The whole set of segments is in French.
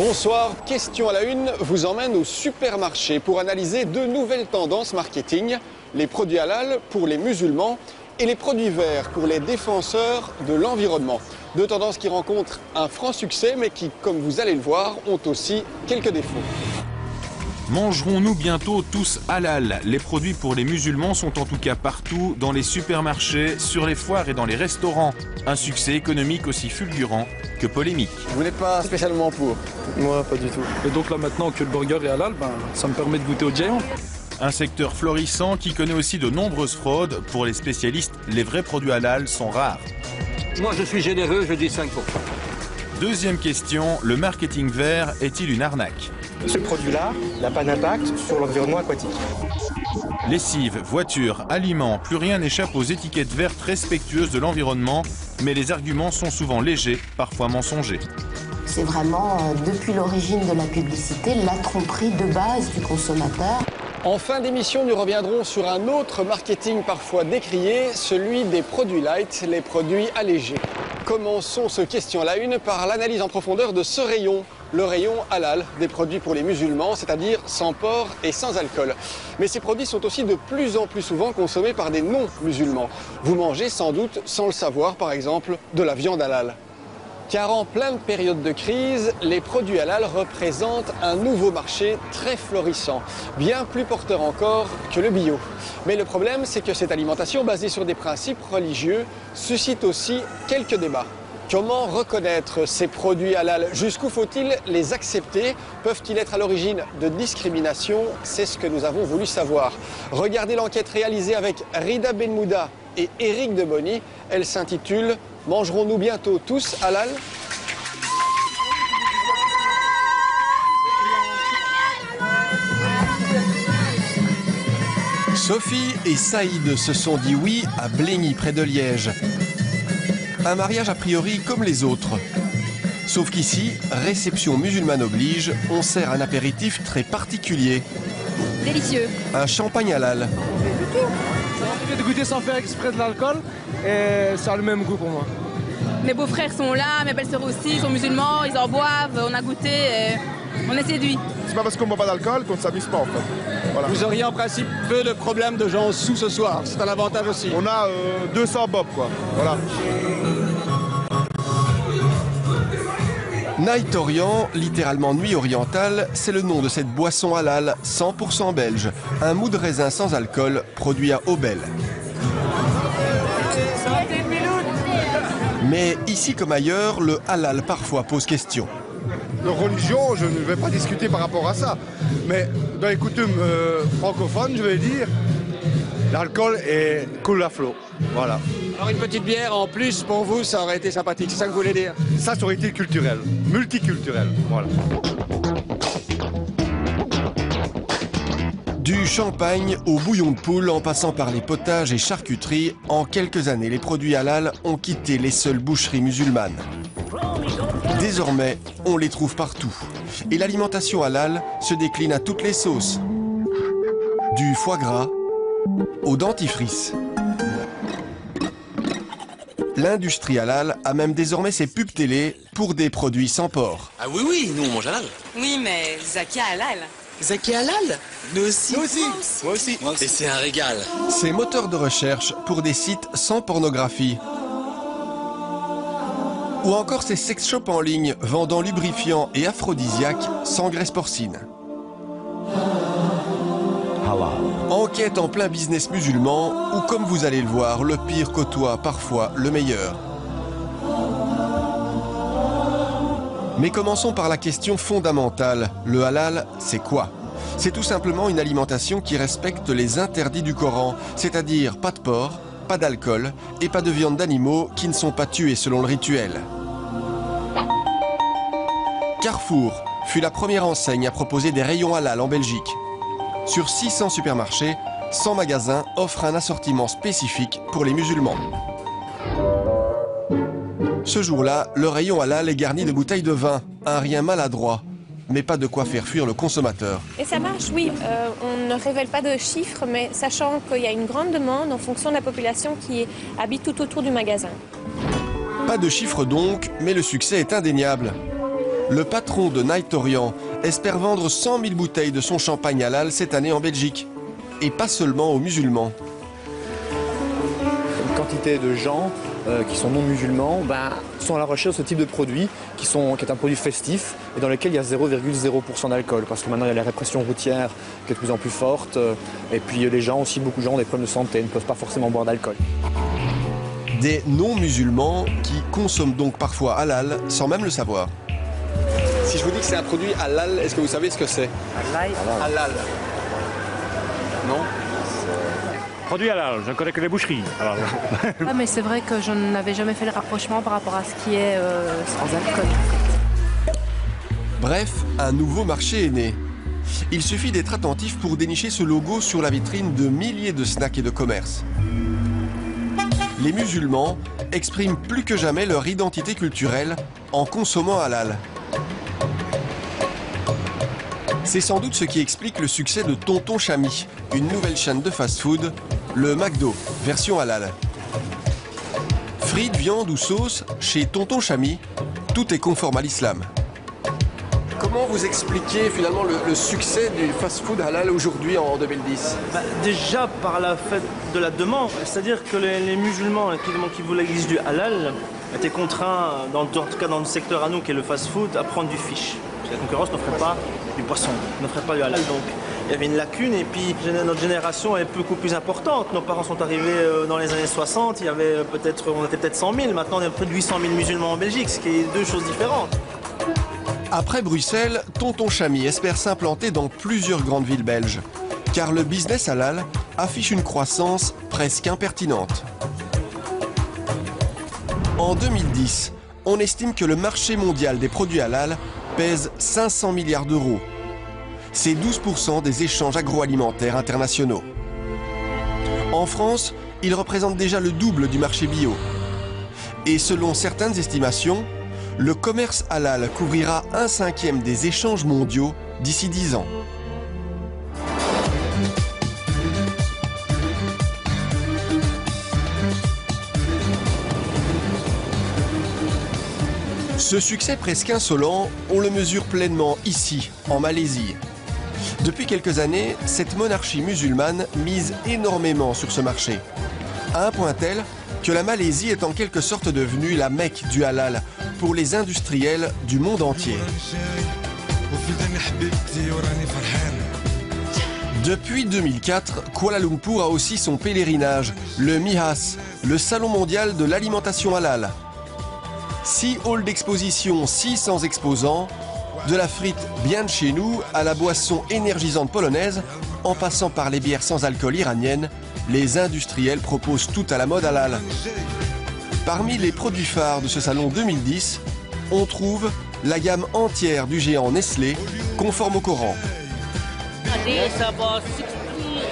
Bonsoir, Question à la Une vous emmène au supermarché pour analyser deux nouvelles tendances marketing, les produits halal pour les musulmans et les produits verts pour les défenseurs de l'environnement. Deux tendances qui rencontrent un franc succès mais qui, comme vous allez le voir, ont aussi quelques défauts. Mangerons-nous bientôt tous halal? Les produits pour les musulmans sont en tout cas partout, dans les supermarchés, sur les foires et dans les restaurants. Un succès économique aussi fulgurant que polémique. Vous n'êtes pas spécialement pour? Moi, pas du tout. Et donc là maintenant que le burger est halal, ça me permet de goûter au giant. Un secteur florissant qui connaît aussi de nombreuses fraudes. Pour les spécialistes, les vrais produits halal sont rares. Moi je suis généreux, je dis 5%. Deuxième question, le marketing vert est-il une arnaque? Ce produit-là n'a pas d'impact sur l'environnement aquatique. Lessive, voitures, aliments, plus rien n'échappe aux étiquettes vertes respectueuses de l'environnement, mais les arguments sont souvent légers, parfois mensongers. C'est vraiment, depuis l'origine de la publicité, la tromperie de base du consommateur. En fin d'émission, nous reviendrons sur un autre marketing parfois décrié, celui des produits light, les produits allégés. Commençons ce Question à la Une par l'analyse en profondeur de ce rayon, le rayon halal, des produits pour les musulmans, c'est-à-dire sans porc et sans alcool. Mais ces produits sont aussi de plus en plus souvent consommés par des non-musulmans. Vous mangez sans doute, sans le savoir, par exemple, de la viande halal. Car en pleine période de crise, les produits halal représentent un nouveau marché très florissant, bien plus porteur encore que le bio. Mais le problème, c'est que cette alimentation basée sur des principes religieux suscite aussi quelques débats. Comment reconnaître ces produits halal? Jusqu'où faut-il les accepter? Peuvent-ils être à l'origine de discrimination? C'est ce que nous avons voulu savoir. Regardez l'enquête réalisée avec Rida Benmouda et Éric Debony. Elle s'intitule « Mangerons-nous bientôt tous halal ?» Sophie et Saïd se sont dit oui à Blény, près de Liège. Un mariage a priori comme les autres. Sauf qu'ici, réception musulmane oblige, on sert un apéritif très particulier. Délicieux. Un champagne halal. J'ai de goûter sans faire exprès de l'alcool et ça a le même goût pour moi. Mes beaux-frères sont là, mes belles-sœurs aussi, ils sont musulmans, ils en boivent, on a goûté et on est séduits. C'est pas parce qu'on boit pas d'alcool qu'on ne s'amuse pas en fait. Voilà. Vous auriez en principe peu de problèmes de gens sous ce soir, c'est un avantage aussi. On a 200 bob quoi, voilà. Night Orient, littéralement nuit orientale, c'est le nom de cette boisson halal 100% belge. Un mou de raisin sans alcool, produit à Aubel. Mais ici comme ailleurs, le halal parfois pose question. De religion, je ne vais pas discuter par rapport à ça. Mais dans les coutumes francophones, je vais dire, l'alcool est cool à flot. Voilà. Alors une petite bière en plus pour vous, ça aurait été sympathique, c'est ça que vous voulez dire? Ça aurait été culturel, multiculturel, voilà. Du champagne au bouillon de poule, en passant par les potages et charcuteries, en quelques années, les produits halal ont quitté les seules boucheries musulmanes. Désormais, on les trouve partout. Et l'alimentation halal se décline à toutes les sauces. Du foie gras au dentifrice. L'industrie halal a même désormais ses pubs télé pour des produits sans porc. Ah oui, oui, nous on mange halal. Oui, mais Zakia halal. Zakia halal? Nous aussi. Nous aussi. Moi aussi. Et c'est un régal. C'est moteur de recherche pour des sites sans pornographie. Ou encore ces sex shops en ligne vendant lubrifiants et aphrodisiaques sans graisse porcine. Enquête en plein business musulman où, comme vous allez le voir, le pire côtoie parfois le meilleur. Mais commençons par la question fondamentale. Le halal, c'est quoi? C'est tout simplement une alimentation qui respecte les interdits du Coran, c'est-à-dire pas de porc, pas d'alcool et pas de viande d'animaux qui ne sont pas tués selon le rituel. Carrefour fut la première enseigne à proposer des rayons halal en Belgique. Sur 600 supermarchés, 100 magasins offrent un assortiment spécifique pour les musulmans. Ce jour-là, le rayon halal est garni de bouteilles de vin, un rien maladroit, mais pas de quoi faire fuir le consommateur. Et ça marche, oui. On ne révèle pas de chiffres, mais sachant qu'il y a une grande demande en fonction de la population qui habite tout autour du magasin. Pas de chiffres donc, mais le succès est indéniable. Le patron de Night Orient espère vendre 100 000 bouteilles de son champagne halal cette année en Belgique. Et pas seulement aux musulmans. Une quantité de gens qui sont non musulmans sont à la recherche de ce type de produit qui est un produit festif et dans lequel il y a 0,0% d'alcool. Parce que maintenant il y a la répression routière qui est de plus en plus forte et puis les gens aussi, beaucoup de gens ont des problèmes de santé, ne peuvent pas forcément boire d'alcool. Des non-musulmans qui consomment donc parfois halal sans même le savoir. Si je vous dis que c'est un produit halal, est-ce que vous savez ce que c'est? Halal. Non? Produit halal, je ne connais que les boucheries. Ah, mais c'est vrai que je n'avais jamais fait le rapprochement par rapport à ce qui est sans alcool. Bref, un nouveau marché est né. Il suffit d'être attentif pour dénicher ce logo sur la vitrine de milliers de snacks et de commerces. Les musulmans expriment plus que jamais leur identité culturelle en consommant halal. C'est sans doute ce qui explique le succès de Tonton Chami, une nouvelle chaîne de fast-food, le McDo, version halal. Frites, viande ou sauce, chez Tonton Chami, tout est conforme à l'islam. Comment vous expliquez finalement le succès du fast-food halal aujourd'hui en 2010? Déjà par la fait de la demande, c'est-à-dire que les musulmans qui voulaient l'église du halal étaient contraints, en tout cas dans le secteur à nous qui est le fast-food, à prendre du fish. La concurrence n'offrait pas du poisson, n'offrait pas du halal. Donc il y avait une lacune et puis notre génération est beaucoup plus importante. Nos parents sont arrivés dans les années 60, on était peut-être 100 000, maintenant on est près de 800 000 musulmans en Belgique, ce qui est deux choses différentes. Après Bruxelles, Tonton Chami espère s'implanter dans plusieurs grandes villes belges, car le business halal affiche une croissance presque impertinente. En 2010, on estime que le marché mondial des produits halal pèse 500 milliards d'euros. C'est 12% des échanges agroalimentaires internationaux. En France, il représente déjà le double du marché bio. Et selon certaines estimations, le commerce halal couvrira 1/5 des échanges mondiaux d'ici 10 ans. Ce succès presque insolent, on le mesure pleinement ici, en Malaisie. Depuis quelques années, cette monarchie musulmane mise énormément sur ce marché. À un point tel que la Malaisie est en quelque sorte devenue la Mecque du halal pour les industriels du monde entier. Depuis 2004, Kuala Lumpur a aussi son pèlerinage, le MIHAS, le Salon mondial de l'alimentation halal. 6 halls d'exposition, 600 exposants, de la frite bien de chez nous à la boisson énergisante polonaise, en passant par les bières sans alcool iraniennes, les industriels proposent tout à la mode halal. Parmi les produits phares de ce salon 2010, on trouve la gamme entière du géant Nestlé, conforme au Coran.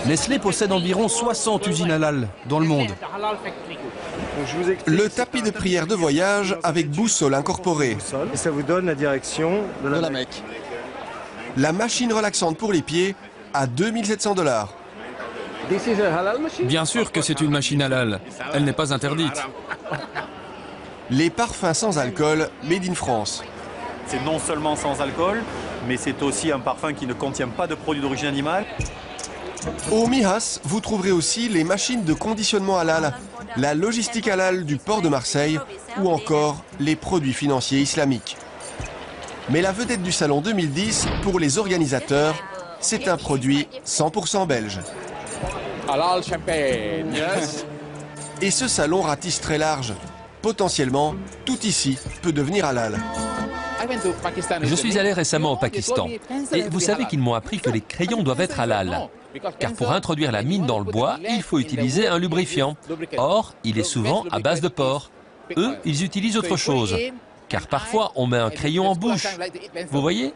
Nestlé possède environ 60 usines halal dans le monde. Le tapis de prière de voyage avec boussole incorporée. Et ça vous donne la direction de la Mecque. La machine relaxante pour les pieds à 2 700 $. Bien sûr que c'est une machine halal. Elle n'est pas interdite. Les parfums sans alcool made in France. C'est non seulement sans alcool, mais c'est aussi un parfum qui ne contient pas de produits d'origine animale. Au MIHAS, vous trouverez aussi les machines de conditionnement halal, la logistique halal du port de Marseille ou encore les produits financiers islamiques. Mais la vedette du salon 2010, pour les organisateurs, c'est un produit 100% belge. Halal champagne, yes. Et ce salon ratisse très large. Potentiellement, tout ici peut devenir halal. Je suis allé récemment au Pakistan et vous savez qu'ils m'ont appris que les crayons doivent être halal. Car pour introduire la mine dans le bois, il faut utiliser un lubrifiant. Or, il est souvent à base de porc. Eux, ils utilisent autre chose. Car parfois, on met un crayon en bouche. Vous voyez ?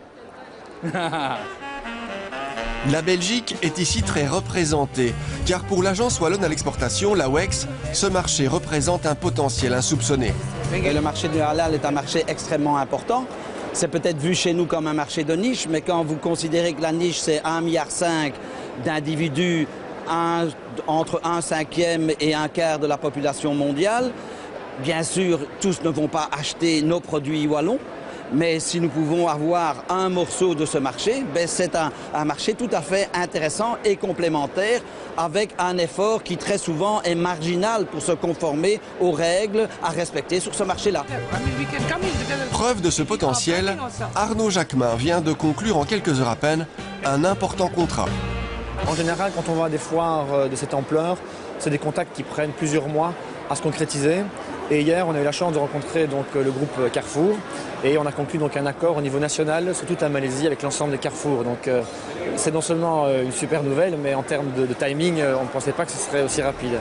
La Belgique est ici très représentée, car pour l'agence wallonne à l'exportation, la WEX, ce marché représente un potentiel insoupçonné. Et le marché du halal est un marché extrêmement important. C'est peut-être vu chez nous comme un marché de niche, mais quand vous considérez que la niche, c'est 1,5 milliard d'individus, entre 1/5 et 1/4 de la population mondiale, bien sûr, tous ne vont pas acheter nos produits wallons, Mais si nous pouvons avoir un morceau de ce marché, ben c'est un marché tout à fait intéressant et complémentaire, avec un effort qui très souvent est marginal pour se conformer aux règles à respecter sur ce marché-là. Preuve de ce potentiel, Arnaud Jacquemin vient de conclure en quelques heures à peine un important contrat. En général, quand on va à des foires de cette ampleur, c'est des contacts qui prennent plusieurs mois à se concrétiser. Et hier, on a eu la chance de rencontrer donc, le groupe Carrefour et on a conclu donc, un accord au niveau national sur toute la Malaisie avec l'ensemble des Carrefour. Donc c'est non seulement une super nouvelle, mais en termes de timing, on ne pensait pas que ce serait aussi rapide.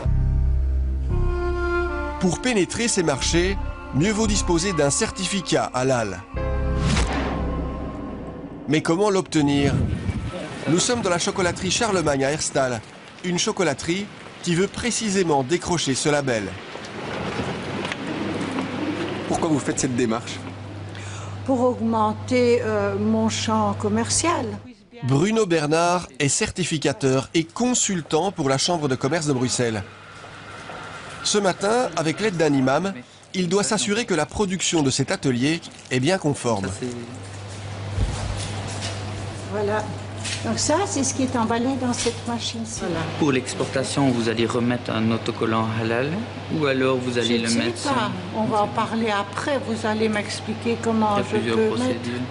Pour pénétrer ces marchés, mieux vaut disposer d'un certificat halal. Mais comment l'obtenir? Nous sommes dans la chocolaterie Charlemagne à Herstal, une chocolaterie qui veut précisément décrocher ce label. Pourquoi vous faites cette démarche? Pour augmenter mon champ commercial. Bruno Bernard est certificateur et consultant pour la Chambre de commerce de Bruxelles. Ce matin, avec l'aide d'un imam, il doit s'assurer que la production de cet atelier est bien conforme. Voilà. Donc ça, c'est ce qui est emballé dans cette machine-ci. Voilà. Pour l'exportation, vous allez remettre un autocollant halal ou alors vous allez le mettre sans... On va en parler après. Vous allez m'expliquer comment je peux mettre. Il y a plusieurs procédures.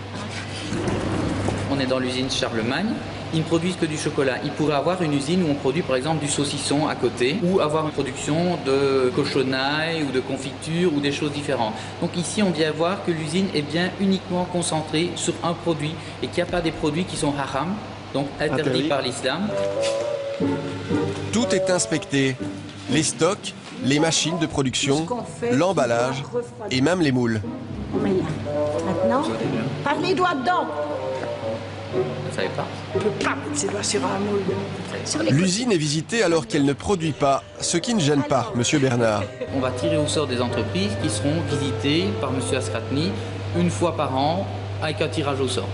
On est dans l'usine Charlemagne. Ils ne produisent que du chocolat. Ils pourraient avoir une usine où on produit par exemple du saucisson à côté ou avoir une production de cochonaille ou de confiture ou des choses différentes. Donc ici, on vient voir que l'usine est bien uniquement concentrée sur un produit et qu'il n'y a pas des produits qui sont haram, donc interdits par l'islam. Tout est inspecté. Les stocks, les machines de production, l'emballage et même les moules. On met là. Maintenant, pas les doigts dedans. Vous savez pas? On ne peut pas mettre ses doigts sur un moule. L'usine est visitée alors qu'elle ne produit pas, ce qui ne gêne pas Monsieur Bernard. On va tirer au sort des entreprises qui seront visitées par Monsieur Asratni une fois par an avec un tirage au sort.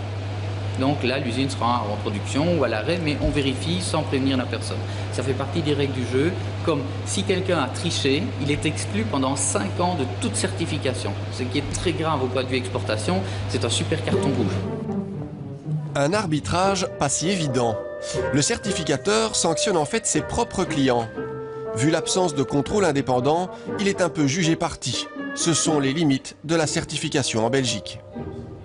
Donc là, l'usine sera en production ou à l'arrêt, mais on vérifie sans prévenir la personne. Ça fait partie des règles du jeu. Comme si quelqu'un a triché, il est exclu pendant 5 ans de toute certification. Ce qui est très grave au point de vue exportation, c'est un super carton rouge. Un arbitrage pas si évident. Le certificateur sanctionne en fait ses propres clients. Vu l'absence de contrôle indépendant, il est un peu jugé parti. Ce sont les limites de la certification en Belgique.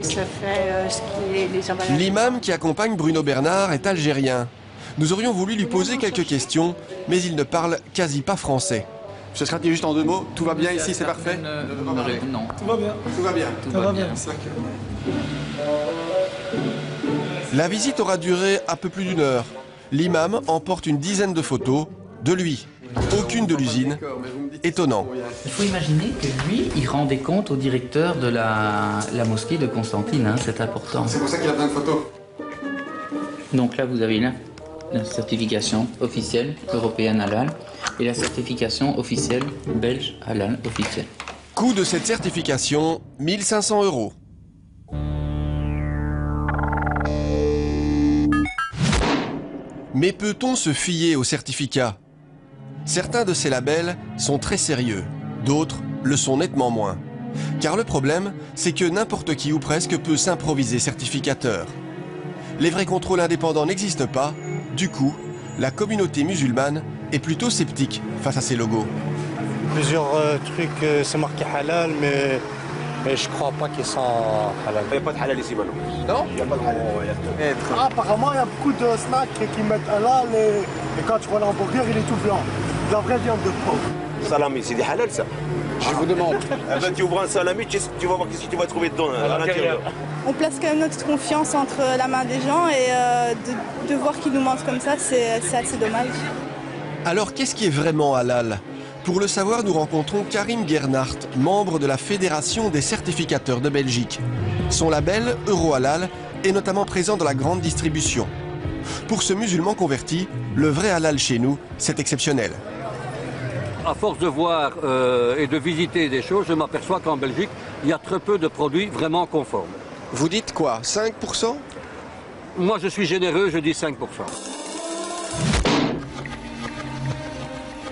Ça fait ce qui est les emballages. L'imam qui accompagne Bruno Bernard est algérien. Nous aurions voulu lui poser quelques questions, mais il ne parle quasi pas français. Monsieur Asratni, juste en 2 mots, tout va bien ici, c'est parfait? Non. Tout va bien. Tout va bien. Tout va bien. La visite aura duré un peu plus d'1 heure. L'imam emporte une dizaine de photos de lui. Aucune de l'usine. Étonnant. Il faut imaginer que lui, il rend des comptes au directeur de la mosquée de Constantine. Hein, c'est important. C'est pour ça qu'il a besoin de photos. Donc là, vous avez la certification officielle européenne halal et la certification officielle belge halal officielle. Coût de cette certification, 1 500 €. Mais peut-on se fier au certificat? Certains de ces labels sont très sérieux, d'autres le sont nettement moins. Car le problème, c'est que n'importe qui ou presque peut s'improviser certificateur. Les vrais contrôles indépendants n'existent pas, du coup, la communauté musulmane est plutôt sceptique face à ces logos. Plusieurs trucs, c'est marqué halal, mais je crois pas qu'ils sont halal. Il n'y a pas de halal ici, Bano. Non? Il n'y a pas de halal. Apparemment, il y a beaucoup de snacks qui mettent halal et quand tu vois l'hamburger, il est tout blanc. De la vraie viande de porc. Salami, c'est des halal ça? Je vous demande. Tu ouvres un salami, tu vas voir ce que tu vas trouver dedans à l'intérieur. On place quand même notre confiance entre la main des gens et de voir qu'ils nous mentent comme ça, c'est assez dommage. Alors qu'est-ce qui est vraiment halal? Pour le savoir, nous rencontrons Karim Gernhardt, membre de la Fédération des certificateurs de Belgique. Son label Eurohalal est notamment présent dans la grande distribution. Pour ce musulman converti, le vrai halal chez nous, c'est exceptionnel. À force de voir et de visiter des choses, je m'aperçois qu'en Belgique, il y a très peu de produits vraiment conformes. Vous dites quoi? 5%? Moi, je suis généreux, je dis 5%.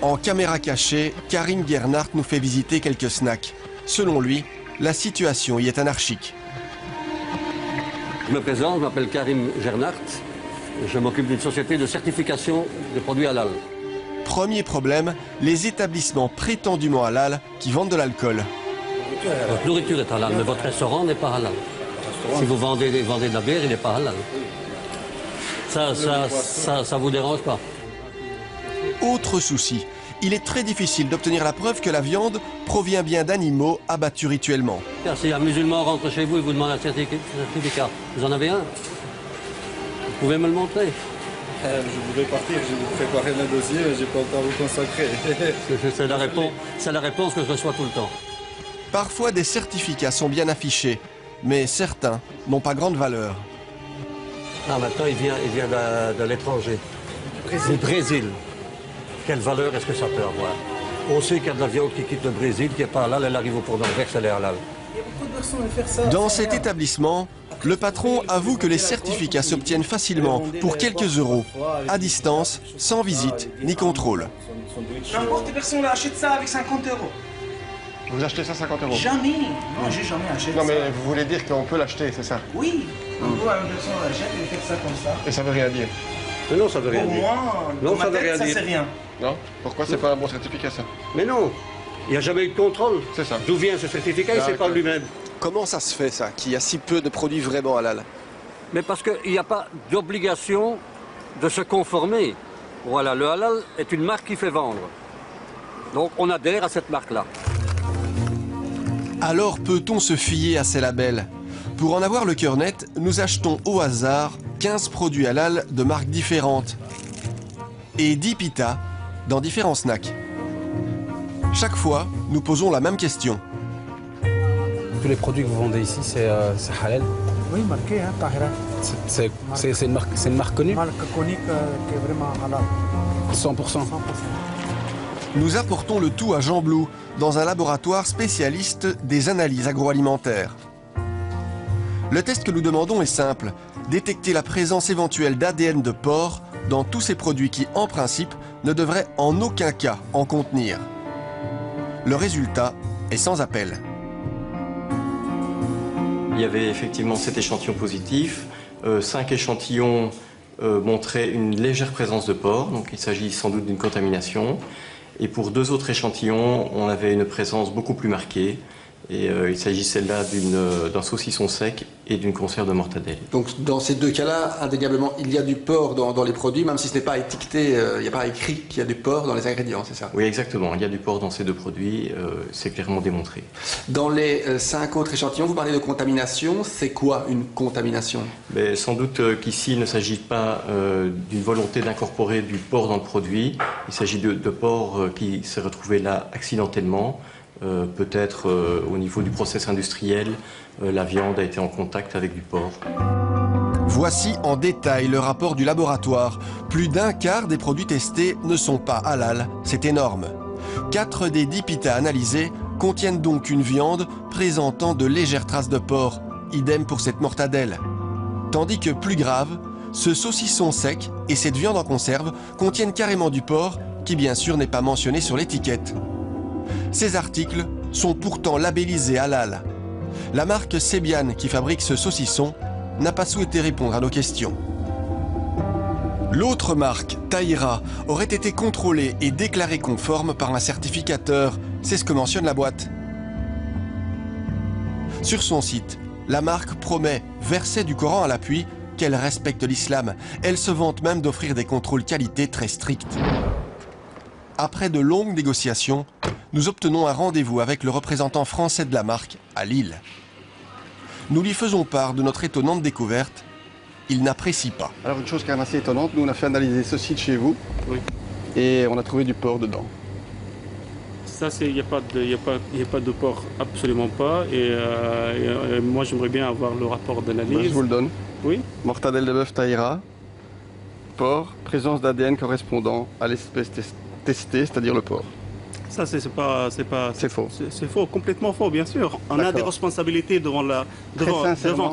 En caméra cachée, Karim Gernhardt nous fait visiter quelques snacks. Selon lui, la situation y est anarchique. Je me présente, je m'appelle Karim Gernart. Je m'occupe d'une société de certification de produits halal. Premier problème, les établissements prétendument halal qui vendent de l'alcool. Votre nourriture est halal, mais votre restaurant n'est pas halal. Si vous vendez de la bière, il n'est pas halal. Ça vous dérange pas? Autre souci, il est très difficile d'obtenir la preuve que la viande provient bien d'animaux abattus rituellement. Si un musulman rentre chez vous et vous demande un certificat, vous en avez un? Vous pouvez me le montrer? Je voudrais partir, je vais vous préparer un dossier, mais je n'ai pas encore vous consacrer. C'est la réponse que je reçois tout le temps. Parfois, des certificats sont bien affichés, mais certains n'ont pas grande valeur. Ah, maintenant, il vient de l'étranger. Du Brésil. Quelle valeur est-ce que ça peut avoir? On sait qu'il y a de la viande qui quitte le Brésil, qui n'est pas halal, elle arrive au port d'Anvers, elle est halal. Dans cet établissement, le patron avoue que les certificats s'obtiennent facilement pour quelques euros, à distance, sans visite ni contrôle. N'importe personne achète ça avec 50 €. Vous achetez ça 50 €? Jamais. Non, j'ai jamais acheté ça. Non, mais vous voulez dire qu'on peut l'acheter, c'est ça? Oui. En gros, une personne l'achète et fait ça comme ça. Et ça veut rien dire? Mais non, ça veut rien dire. dire. Pour moi, non, ça veut rien dire. Ça, c'est rien. Non? Pourquoi c'est pas un bon certificat, ça? Mais non. Il n'y a jamais eu de contrôle. C'est ça. D'où vient ce certificat? Il ne sait pas lui-même. Comment ça se fait, ça, qu'il y a si peu de produits vraiment halal? Mais parce qu'il n'y a pas d'obligation de se conformer. Voilà, le halal est une marque qui fait vendre. Donc on adhère à cette marque-là. Alors peut-on se fier à ces labels? Pour en avoir le cœur net, nous achetons au hasard 15 produits halal de marques différentes et 10 pitas dans différents snacks. Chaque fois, nous posons la même question. Tous les produits que vous vendez ici, c'est halal? Oui, marqué, hein, Tahira. C'est une marque connue? Une marque connue qui est vraiment halal. 100%. Nous apportons le tout à Jean Blou, dans un laboratoire spécialiste des analyses agroalimentaires. Le test que nous demandons est simple, détecter la présence éventuelle d'ADN de porc dans tous ces produits qui, en principe, ne devraient en aucun cas en contenir. Le résultat est sans appel. Il y avait effectivement 7 échantillons positifs, 5 échantillons montraient une légère présence de porc, donc il s'agit sans doute d'une contamination. Et pour 2 autres échantillons, on avait une présence beaucoup plus marquée. Et il s'agissait là d'un saucisson sec et d'une conserve de mortadelle. Donc dans ces deux cas-là, indéniablement, il y a du porc dans les produits, même si ce n'est pas étiqueté, il n'y a pas écrit qu'il y a du porc dans les ingrédients, c'est ça? Oui, exactement. Il y a du porc dans ces 2 produits, c'est clairement démontré. Dans les 5 autres échantillons, vous parlez de contamination. C'est quoi une contamination? Mais sans doute qu'ici, il ne s'agit pas d'une volonté d'incorporer du porc dans le produit. Il s'agit de porc qui s'est retrouvé là accidentellement. Peut-être au niveau du process industriel, la viande a été en contact avec du porc. Voici en détail le rapport du laboratoire. Plus d'un quart des produits testés ne sont pas halal, c'est énorme. 4 des 10 pitas analysés contiennent donc une viande présentant de légères traces de porc, idem pour cette mortadelle. Tandis que, plus grave, ce saucisson sec et cette viande en conserve contiennent carrément du porc, qui bien sûr n'est pas mentionné sur l'étiquette. Ces articles sont pourtant labellisés halal. La marque Sebian, qui fabrique ce saucisson, n'a pas souhaité répondre à nos questions. L'autre marque, Tahira, aurait été contrôlée et déclarée conforme par un certificateur. C'est ce que mentionne la boîte. Sur son site, la marque promet, verset du Coran à l'appui, qu'elle respecte l'islam. Elle se vante même d'offrir des contrôles qualité très stricts. Après de longues négociations, nous obtenons un rendez-vous avec le représentant français de la marque à Lille. Nous lui faisons part de notre étonnante découverte. Il n'apprécie pas. Alors une chose quand même assez étonnante, nous on a fait analyser ceci de chez vous, et on a trouvé du porc dedans. Ça, il n'y a pas de porc, absolument pas. Et moi j'aimerais bien avoir le rapport d'analyse. Je vous le donne. Oui. Mortadelle de bœuf Tahira, porc, présence d'ADN correspondant à l'espèce testée, c'est-à-dire le porc. Ça, c'est faux. C'est faux, complètement faux, bien sûr. On a des responsabilités devant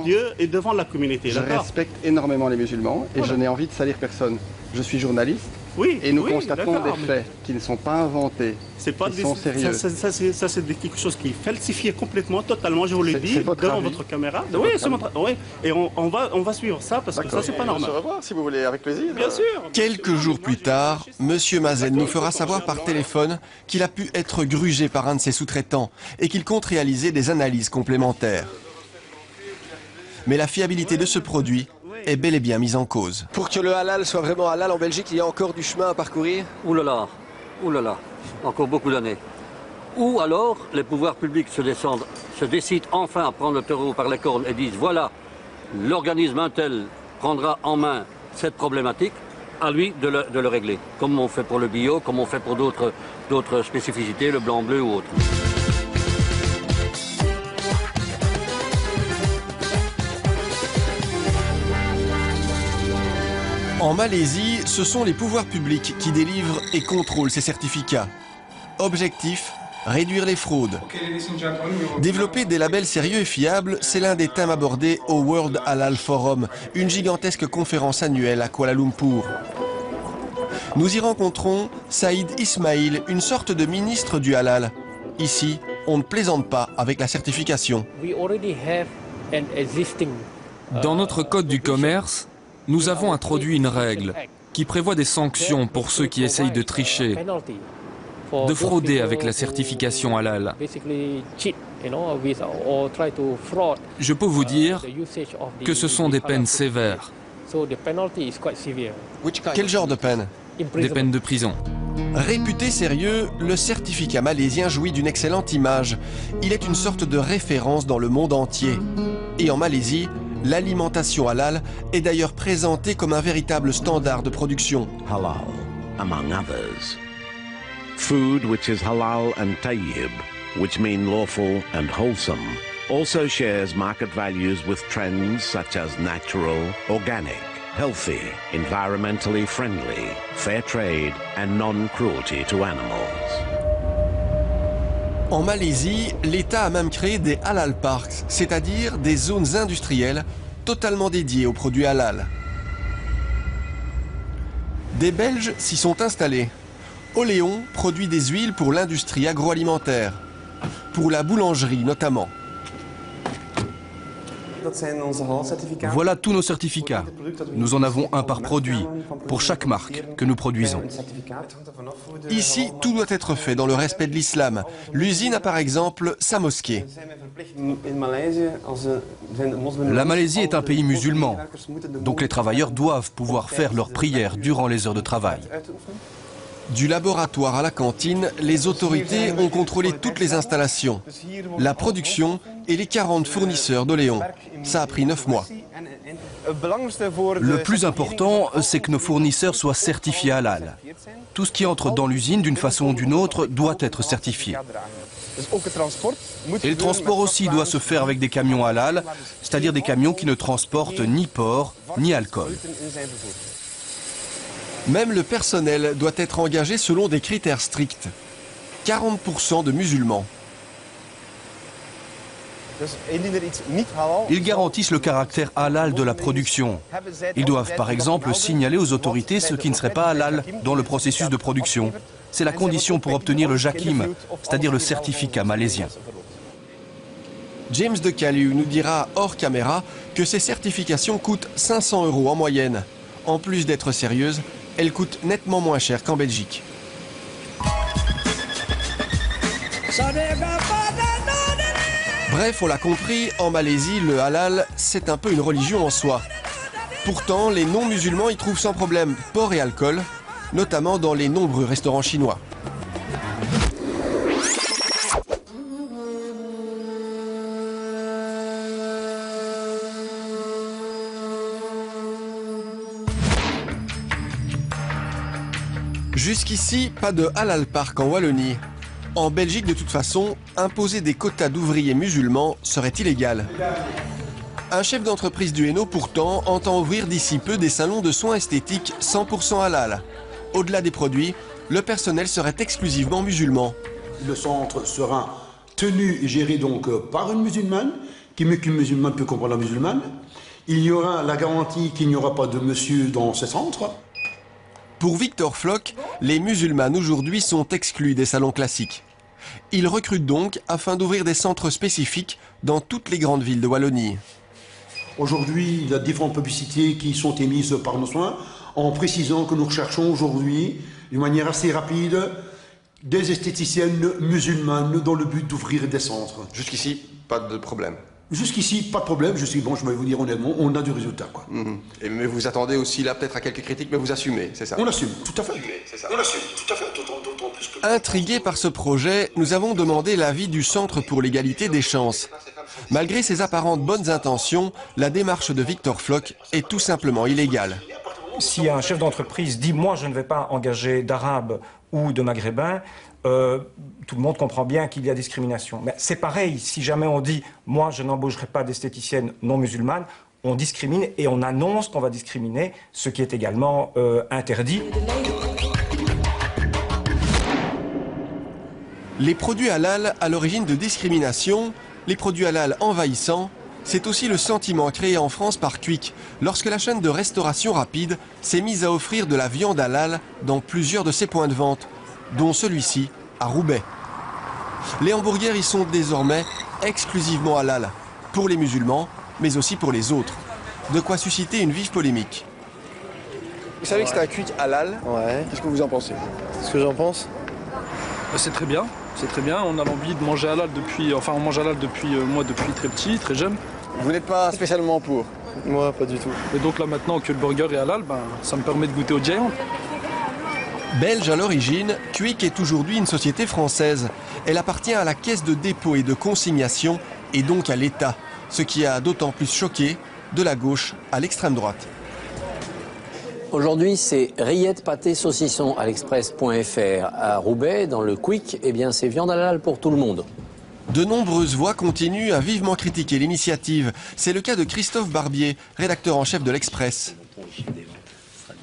Dieu et devant la communauté. Je respecte énormément les musulmans et je n'ai envie de salir personne. Je suis journaliste Oui. Et nous oui, constatons des faits qui ne sont pas inventés. C'est pas qui sont sérieux. Ça, c'est quelque chose qui est falsifié complètement, totalement, je vous le dis, devant votre caméra. Oui, et on va suivre ça parce que ça, c'est pas normal. On va se revoir si vous voulez, avec plaisir. Bien sûr. Quelques jours plus tard, Monsieur Mazen nous fera savoir par téléphone qu'il a pu être grugé par un de ses sous-traitants et qu'il compte réaliser des analyses complémentaires. Mais la fiabilité de ce produit est bel et bien mise en cause. Pour que le halal soit vraiment halal en Belgique, il y a encore du chemin à parcourir. Ouh là là, encore beaucoup d'années. Ou alors, les pouvoirs publics se décident enfin à prendre le taureau par les cornes et disent voilà, l'organisme Intel prendra en main cette problématique, à lui de le régler. Comme on fait pour le bio, comme on fait pour d'autres spécificités, le blanc-bleu ou autre. En Malaisie, ce sont les pouvoirs publics qui délivrent et contrôlent ces certificats. Objectif, réduire les fraudes. Développer des labels sérieux et fiables, c'est l'un des thèmes abordés au World Halal Forum, une gigantesque conférence annuelle à Kuala Lumpur. Nous y rencontrons Saïd Ismail, une sorte de ministre du halal. Ici, on ne plaisante pas avec la certification. Dans notre code du commerce, nous avons introduit une règle qui prévoit des sanctions pour ceux qui essayent de tricher, de frauder avec la certification halal. Je peux vous dire que ce sont des peines sévères. Quel genre de peine? Des peines de prison. Réputé sérieux, le certificat malaisien jouit d'une excellente image. Il est une sorte de référence dans le monde entier. Et en Malaisie, l'alimentation halal est d'ailleurs présentée comme un véritable standard de production. Halal, among others. Food which is halal and tayyib, which mean lawful and wholesome, also shares market values with trends such as natural, organic, healthy, environmentally friendly, fair trade and non-cruelty to animals. En Malaisie, l'État a même créé des halal parks, c'est-à-dire des zones industrielles totalement dédiées aux produits halal. Des Belges s'y sont installés. Oléon produit des huiles pour l'industrie agroalimentaire, pour la boulangerie notamment. Voilà tous nos certificats. Nous en avons un par produit, pour chaque marque que nous produisons. Ici, tout doit être fait dans le respect de l'islam. L'usine a par exemple sa mosquée. La Malaisie est un pays musulman, donc les travailleurs doivent pouvoir faire leurs prières durant les heures de travail. Du laboratoire à la cantine, les autorités ont contrôlé toutes les installations, la production et les 40 fournisseurs d'Oléon. Ça a pris 9 mois. Le plus important, c'est que nos fournisseurs soient certifiés halal. Tout ce qui entre dans l'usine d'une façon ou d'une autre doit être certifié. Et le transport aussi doit se faire avec des camions halal, c'est-à-dire des camions qui ne transportent ni porc ni alcool. Même le personnel doit être engagé selon des critères stricts. 40% de musulmans. Ils garantissent le caractère halal de la production. Ils doivent par exemple signaler aux autorités ce qui ne serait pas halal dans le processus de production. C'est la condition pour obtenir le JAKIM, c'est-à-dire le certificat malaisien. James de Calu nous dira hors caméra que ces certifications coûtent 500 € en moyenne. En plus d'être sérieuses, elles coûtent nettement moins cher qu'en Belgique. Bref, on l'a compris, en Malaisie, le halal, c'est un peu une religion en soi. Pourtant, les non-musulmans y trouvent sans problème porc et alcool, notamment dans les nombreux restaurants chinois. Jusqu'ici, pas de halal park en Wallonie. En Belgique, de toute façon, imposer des quotas d'ouvriers musulmans serait illégal. Un chef d'entreprise du Hainaut, pourtant, entend ouvrir d'ici peu des salons de soins esthétiques 100% halal. Au-delà des produits, le personnel serait exclusivement musulman. Le centre sera tenu et géré donc par une musulmane, qui mieux qu'une musulmane peut comprendre la musulmane. Il y aura la garantie qu'il n'y aura pas de monsieur dans ce centre. Pour Victor Floch, les musulmanes aujourd'hui sont exclus des salons classiques. Il recrute donc afin d'ouvrir des centres spécifiques dans toutes les grandes villes de Wallonie. Aujourd'hui, il y a différentes publicités qui sont émises par nos soins en précisant que nous recherchons aujourd'hui, d'une manière assez rapide, des esthéticiennes musulmanes dans le but d'ouvrir des centres. Jusqu'ici, pas de problème. Jusqu'ici, pas de problème. Je vais vous dire honnêtement, on a du résultat, quoi. Mais vous attendez aussi là peut-être à quelques critiques, mais vous assumez, c'est ça? On assume, tout à fait. On assume, tout à fait, d'autant plus que... Intrigués par ce projet, nous avons demandé l'avis du Centre pour l'égalité des chances. Malgré ses apparentes bonnes intentions, la démarche de Victor Floch est tout simplement illégale. Si un chef d'entreprise dit « moi je ne vais pas engager d'Arabes ou de Maghrébins », tout le monde comprend bien qu'il y a discrimination. Mais c'est pareil, si jamais on dit « moi je n'embaucherai pas d'esthéticiennes non musulmanes », on discrimine et on annonce qu'on va discriminer, ce qui est également interdit. Les produits halal à l'origine de discrimination, les produits halal envahissants, c'est aussi le sentiment créé en France par Quick, lorsque la chaîne de restauration rapide s'est mise à offrir de la viande halal dans plusieurs de ses points de vente, dont celui-ci à Roubaix. Les hamburgers y sont désormais exclusivement halal, pour les musulmans, mais aussi pour les autres. De quoi susciter une vive polémique. Vous savez que c'est un Quick halal. Ouais. Qu'est-ce que vous en pensez? Ce que j'en pense? C'est très bien. C'est très bien, on a l'envie de manger halal depuis, enfin on mange halal depuis, moi depuis très petit, très jeune. Vous n'êtes pas spécialement pour? Moi, pas du tout. Et donc là maintenant que le burger est halal, ben, ça me permet de goûter au Giant. Belge à l'origine, Quick est aujourd'hui une société française. Elle appartient à la Caisse de dépôt et de consignation et donc à l'État, ce qui a d'autant plus choqué de la gauche à l'extrême droite. Aujourd'hui, c'est rillettes, pâté, saucisson à l'express.fr. À Roubaix, dans le Quick, eh bien, c'est viande halal pour tout le monde. De nombreuses voix continuent à vivement critiquer l'initiative. C'est le cas de Christophe Barbier, rédacteur en chef de l'Express.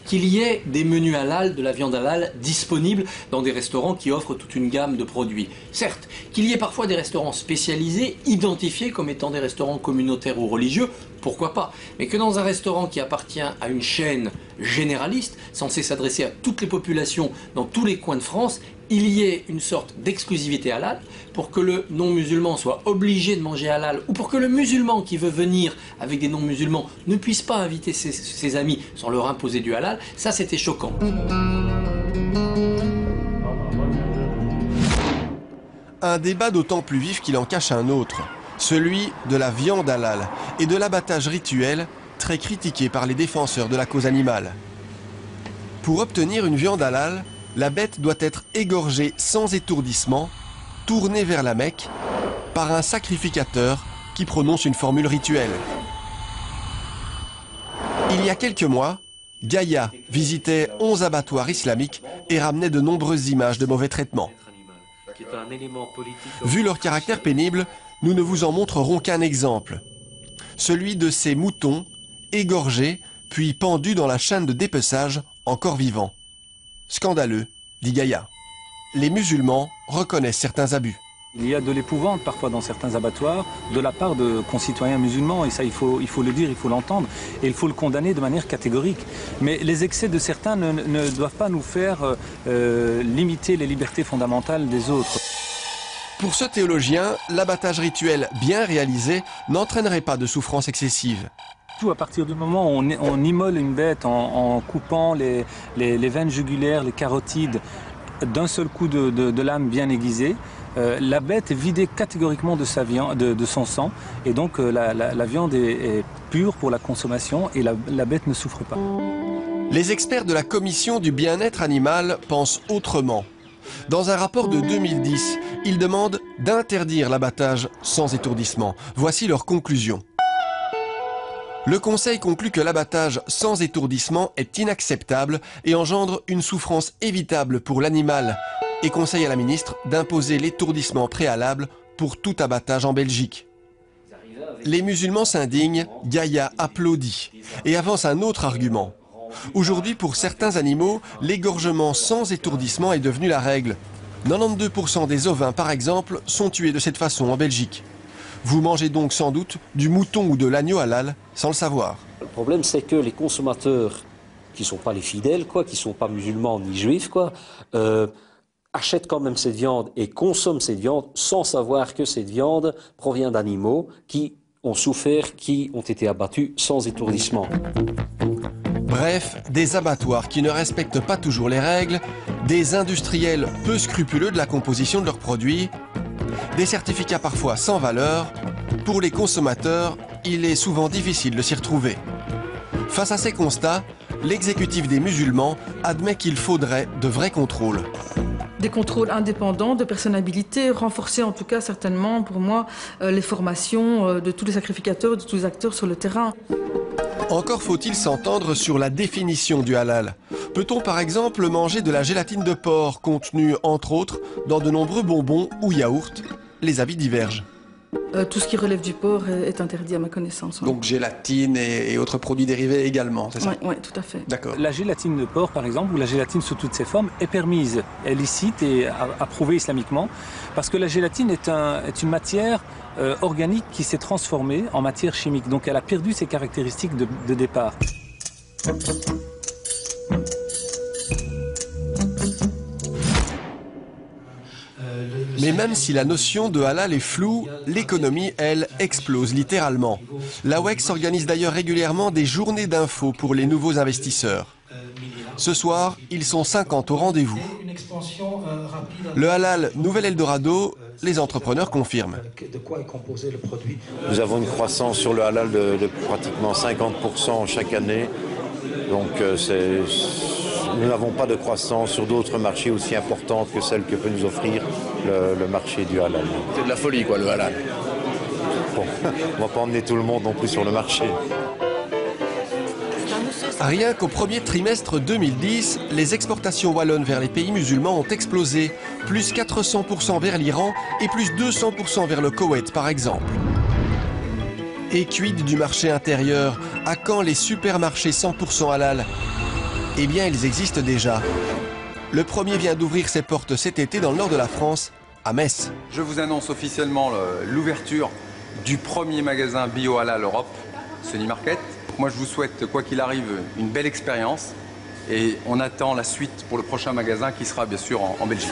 Qu'il y ait des menus halal, de la viande halal disponible dans des restaurants qui offrent toute une gamme de produits. Certes, qu'il y ait parfois des restaurants spécialisés, identifiés comme étant des restaurants communautaires ou religieux, pourquoi pas. Mais que dans un restaurant qui appartient à une chaîne généraliste, censée s'adresser à toutes les populations dans tous les coins de France, il y ait une sorte d'exclusivité halal pour que le non-musulman soit obligé de manger halal ou pour que le musulman qui veut venir avec des non-musulmans ne puisse pas inviter ses amis sans leur imposer du halal, ça c'était choquant. Un débat d'autant plus vif qu'il en cache un autre, celui de la viande halal et de l'abattage rituel très critiqué par les défenseurs de la cause animale. Pour obtenir une viande halal, la bête doit être égorgée sans étourdissement, tournée vers la Mecque, par un sacrificateur qui prononce une formule rituelle. Il y a quelques mois, Gaïa visitait 11 abattoirs islamiques et ramenait de nombreuses images de mauvais traitements. Vu leur caractère pénible, nous ne vous en montrerons qu'un exemple. Celui de ces moutons égorgés puis pendus dans la chaîne de dépeçage encore vivants. Scandaleux, dit Gaïa. Les musulmans reconnaissent certains abus. Il y a de l'épouvante parfois dans certains abattoirs de la part de concitoyens musulmans et ça il faut le dire, il faut l'entendre et il faut le condamner de manière catégorique. Mais les excès de certains ne doivent pas nous faire limiter les libertés fondamentales des autres. Pour ce théologien, l'abattage rituel bien réalisé n'entraînerait pas de souffrance excessive. À partir du moment où on immole une bête en coupant les veines jugulaires, les carotides, d'un seul coup de lame bien aiguisée, la bête est vidée catégoriquement de sa viande, de son sang, et donc la viande est pure pour la consommation et la bête ne souffre pas. Les experts de la Commission du bien-être animal pensent autrement. Dans un rapport de 2010, ils demandent d'interdire l'abattage sans étourdissement. Voici leur conclusion. Le Conseil conclut que l'abattage sans étourdissement est inacceptable et engendre une souffrance évitable pour l'animal et conseille à la ministre d'imposer l'étourdissement préalable pour tout abattage en Belgique. Les musulmans s'indignent, Gaïa applaudit et avance un autre argument. Aujourd'hui, pour certains animaux, l'égorgement sans étourdissement est devenu la règle. 92% des ovins, par exemple, sont tués de cette façon en Belgique. Vous mangez donc sans doute du mouton ou de l'agneau halal sans le savoir. Le problème, c'est que les consommateurs qui sont pas les fidèles, quoi, qui sont pas musulmans ni juifs, quoi, achètent quand même cette viande et consomment cette viande sans savoir que cette viande provient d'animaux qui ont souffert, qui ont été abattus sans étourdissement. Bref, des abattoirs qui ne respectent pas toujours les règles, des industriels peu scrupuleux de la composition de leurs produits, des certificats parfois sans valeur. Pour les consommateurs, il est souvent difficile de s'y retrouver. Face à ces constats, l'exécutif des musulmans admet qu'il faudrait de vrais contrôles. Des contrôles indépendants de personnalité, renforcer en tout cas certainement pour moi les formations de tous les sacrificateurs, de tous les acteurs sur le terrain. Encore faut-il s'entendre sur la définition du halal. Peut-on par exemple manger de la gélatine de porc contenue entre autres dans de nombreux bonbons ou yaourts? Les avis divergent. Tout ce qui relève du porc est interdit à ma connaissance. Ouais. Donc gélatine et autres produits dérivés également, c'est ça? Oui, tout à fait. D'accord. La gélatine de porc, par exemple, ou la gélatine sous toutes ses formes, est permise, est licite et approuvée islamiquement, parce que la gélatine est une matière organique qui s'est transformée en matière chimique. Donc elle a perdu ses caractéristiques de départ. Mais même si la notion de halal est floue, l'économie, elle, explose littéralement. La WEX organise d'ailleurs régulièrement des journées d'infos pour les nouveaux investisseurs. Ce soir, ils sont 50 au rendez-vous. Le halal Nouvel Eldorado, les entrepreneurs confirment. De quoi est composé le produit? Nous avons une croissance sur le halal de pratiquement 50% chaque année. Donc nous n'avons pas de croissance sur d'autres marchés aussi importantes que celle que peut nous offrir le marché du halal. C'est de la folie, quoi, le halal. Bon, on ne va pas emmener tout le monde non plus sur le marché. Rien qu'au premier trimestre 2010, les exportations wallonnes vers les pays musulmans ont explosé, plus 400% vers l'Iran et plus 200% vers le Koweït par exemple. Et quid du marché intérieur? À quand les supermarchés 100% halal? Eh bien, ils existent déjà. Le premier vient d'ouvrir ses portes cet été dans le nord de la France, à Metz. Je vous annonce officiellement l'ouverture du premier magasin bio halal Europe, Sunny Market. Moi, je vous souhaite, quoi qu'il arrive, une belle expérience. Et on attend la suite pour le prochain magasin qui sera bien sûr en Belgique.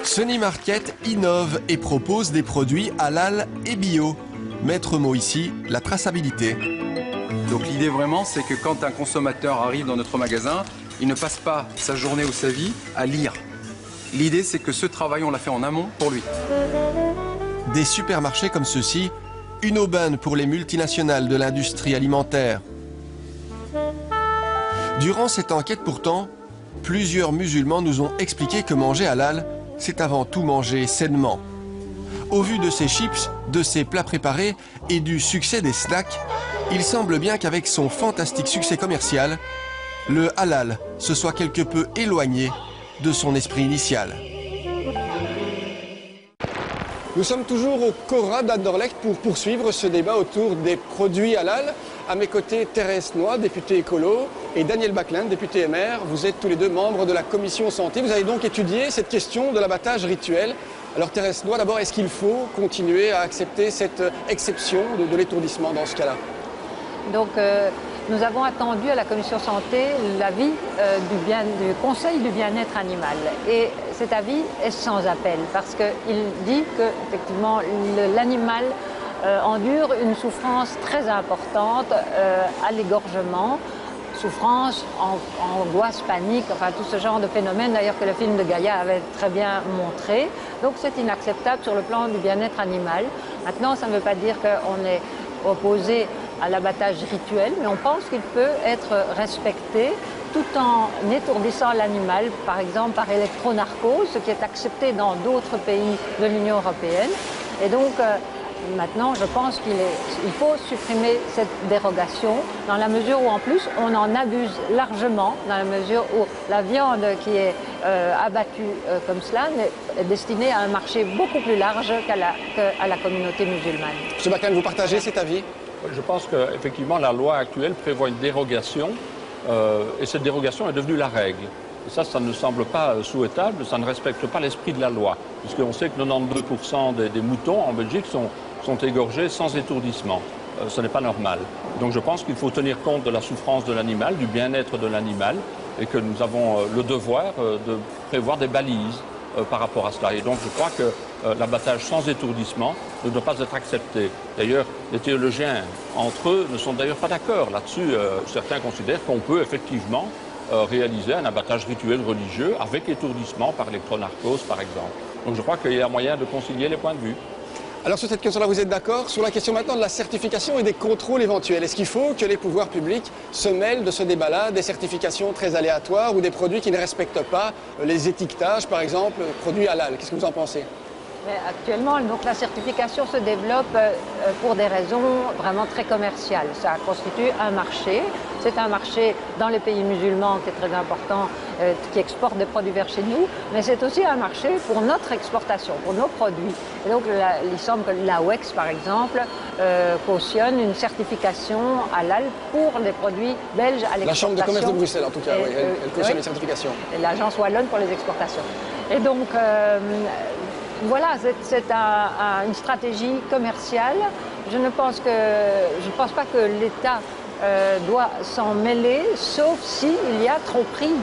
Sunny Market innove et propose des produits halal et bio. Maître mot ici, la traçabilité. Donc l'idée vraiment, c'est que quand un consommateur arrive dans notre magasin, il ne passe pas sa journée ou sa vie à lire. L'idée, c'est que ce travail, on l'a fait en amont pour lui. Des supermarchés comme ceux-ci, une aubaine pour les multinationales de l'industrie alimentaire. Durant cette enquête pourtant, plusieurs musulmans nous ont expliqué que manger halal, c'est avant tout manger sainement. Au vu de ces chips, de ces plats préparés et du succès des snacks, il semble bien qu'avec son fantastique succès commercial, le halal se soit quelque peu éloigné de son esprit initial. Nous sommes toujours au Cora d'Anderlecht pour poursuivre ce débat autour des produits halal. À mes côtés, Thérèse Noy, députée écolo, et Daniel Backlund, député MR. Vous êtes tous les deux membres de la commission santé. Vous avez donc étudié cette question de l'abattage rituel. Alors Thérèse Noy, d'abord, est-ce qu'il faut continuer à accepter cette exception de l'étourdissement dans ce cas-là? Donc nous avons attendu à la commission santé l'avis du Conseil du bien-être animal. Et cet avis est sans appel parce qu'il dit que effectivement l'animal endure une souffrance très importante à l'égorgement, souffrance, angoisse, panique, enfin tout ce genre de phénomène d'ailleurs que le film de Gaïa avait très bien montré. Donc c'est inacceptable sur le plan du bien-être animal. Maintenant, ça ne veut pas dire qu'on est opposé à l'abattage rituel, mais on pense qu'il peut être respecté tout en étourdissant l'animal, par exemple par électronarcose, ce qui est accepté dans d'autres pays de l'Union européenne. Et donc, maintenant, je pense qu'il faut supprimer cette dérogation dans la mesure où, en plus, on en abuse largement, dans la mesure où la viande qui est abattue comme cela est destinée à un marché beaucoup plus large qu'à la communauté musulmane. M. Backlund, vous partagez cet avis? Je pense qu'effectivement, la loi actuelle prévoit une dérogation et cette dérogation est devenue la règle. Et ça ne semble pas souhaitable, ça ne respecte pas l'esprit de la loi, puisqu'on sait que 92% des moutons en Belgique sont égorgés sans étourdissement. ce n'est pas normal. Donc je pense qu'il faut tenir compte de la souffrance de l'animal, du bien-être de l'animal, et que nous avons le devoir de prévoir des balises par rapport à cela. Et donc je crois que l'abattage sans étourdissement ne doit pas être accepté. D'ailleurs, les théologiens, entre eux, ne sont d'ailleurs pas d'accord là-dessus. Certains considèrent qu'on peut effectivement réaliser un abattage rituel religieux avec étourdissement par électronarcose, par exemple. Donc je crois qu'il y a moyen de concilier les points de vue. Alors sur cette question-là, vous êtes d'accord? Sur la question maintenant de la certification et des contrôles éventuels, est-ce qu'il faut que les pouvoirs publics se mêlent de ce débat-là, des certifications très aléatoires ou des produits qui ne respectent pas les étiquetages, par exemple, produits halal? Qu'est-ce que vous en pensez? Mais actuellement, donc, la certification se développe pour des raisons vraiment très commerciales. Ça constitue un marché. C'est un marché dans les pays musulmans qui est très important, qui exporte des produits vers chez nous, mais c'est aussi un marché pour notre exportation, pour nos produits. Et donc, il semble que l'AWEX, par exemple, cautionne une certification halal pour les produits belges à l'exportation. La Chambre de commerce de Bruxelles, en tout cas, oui, elle cautionne les certifications. Et l'Agence wallonne pour les exportations. Et donc, voilà, c'est une stratégie commerciale. Je ne pense pas que l'État doit s'en mêler, sauf s'il y a tromperie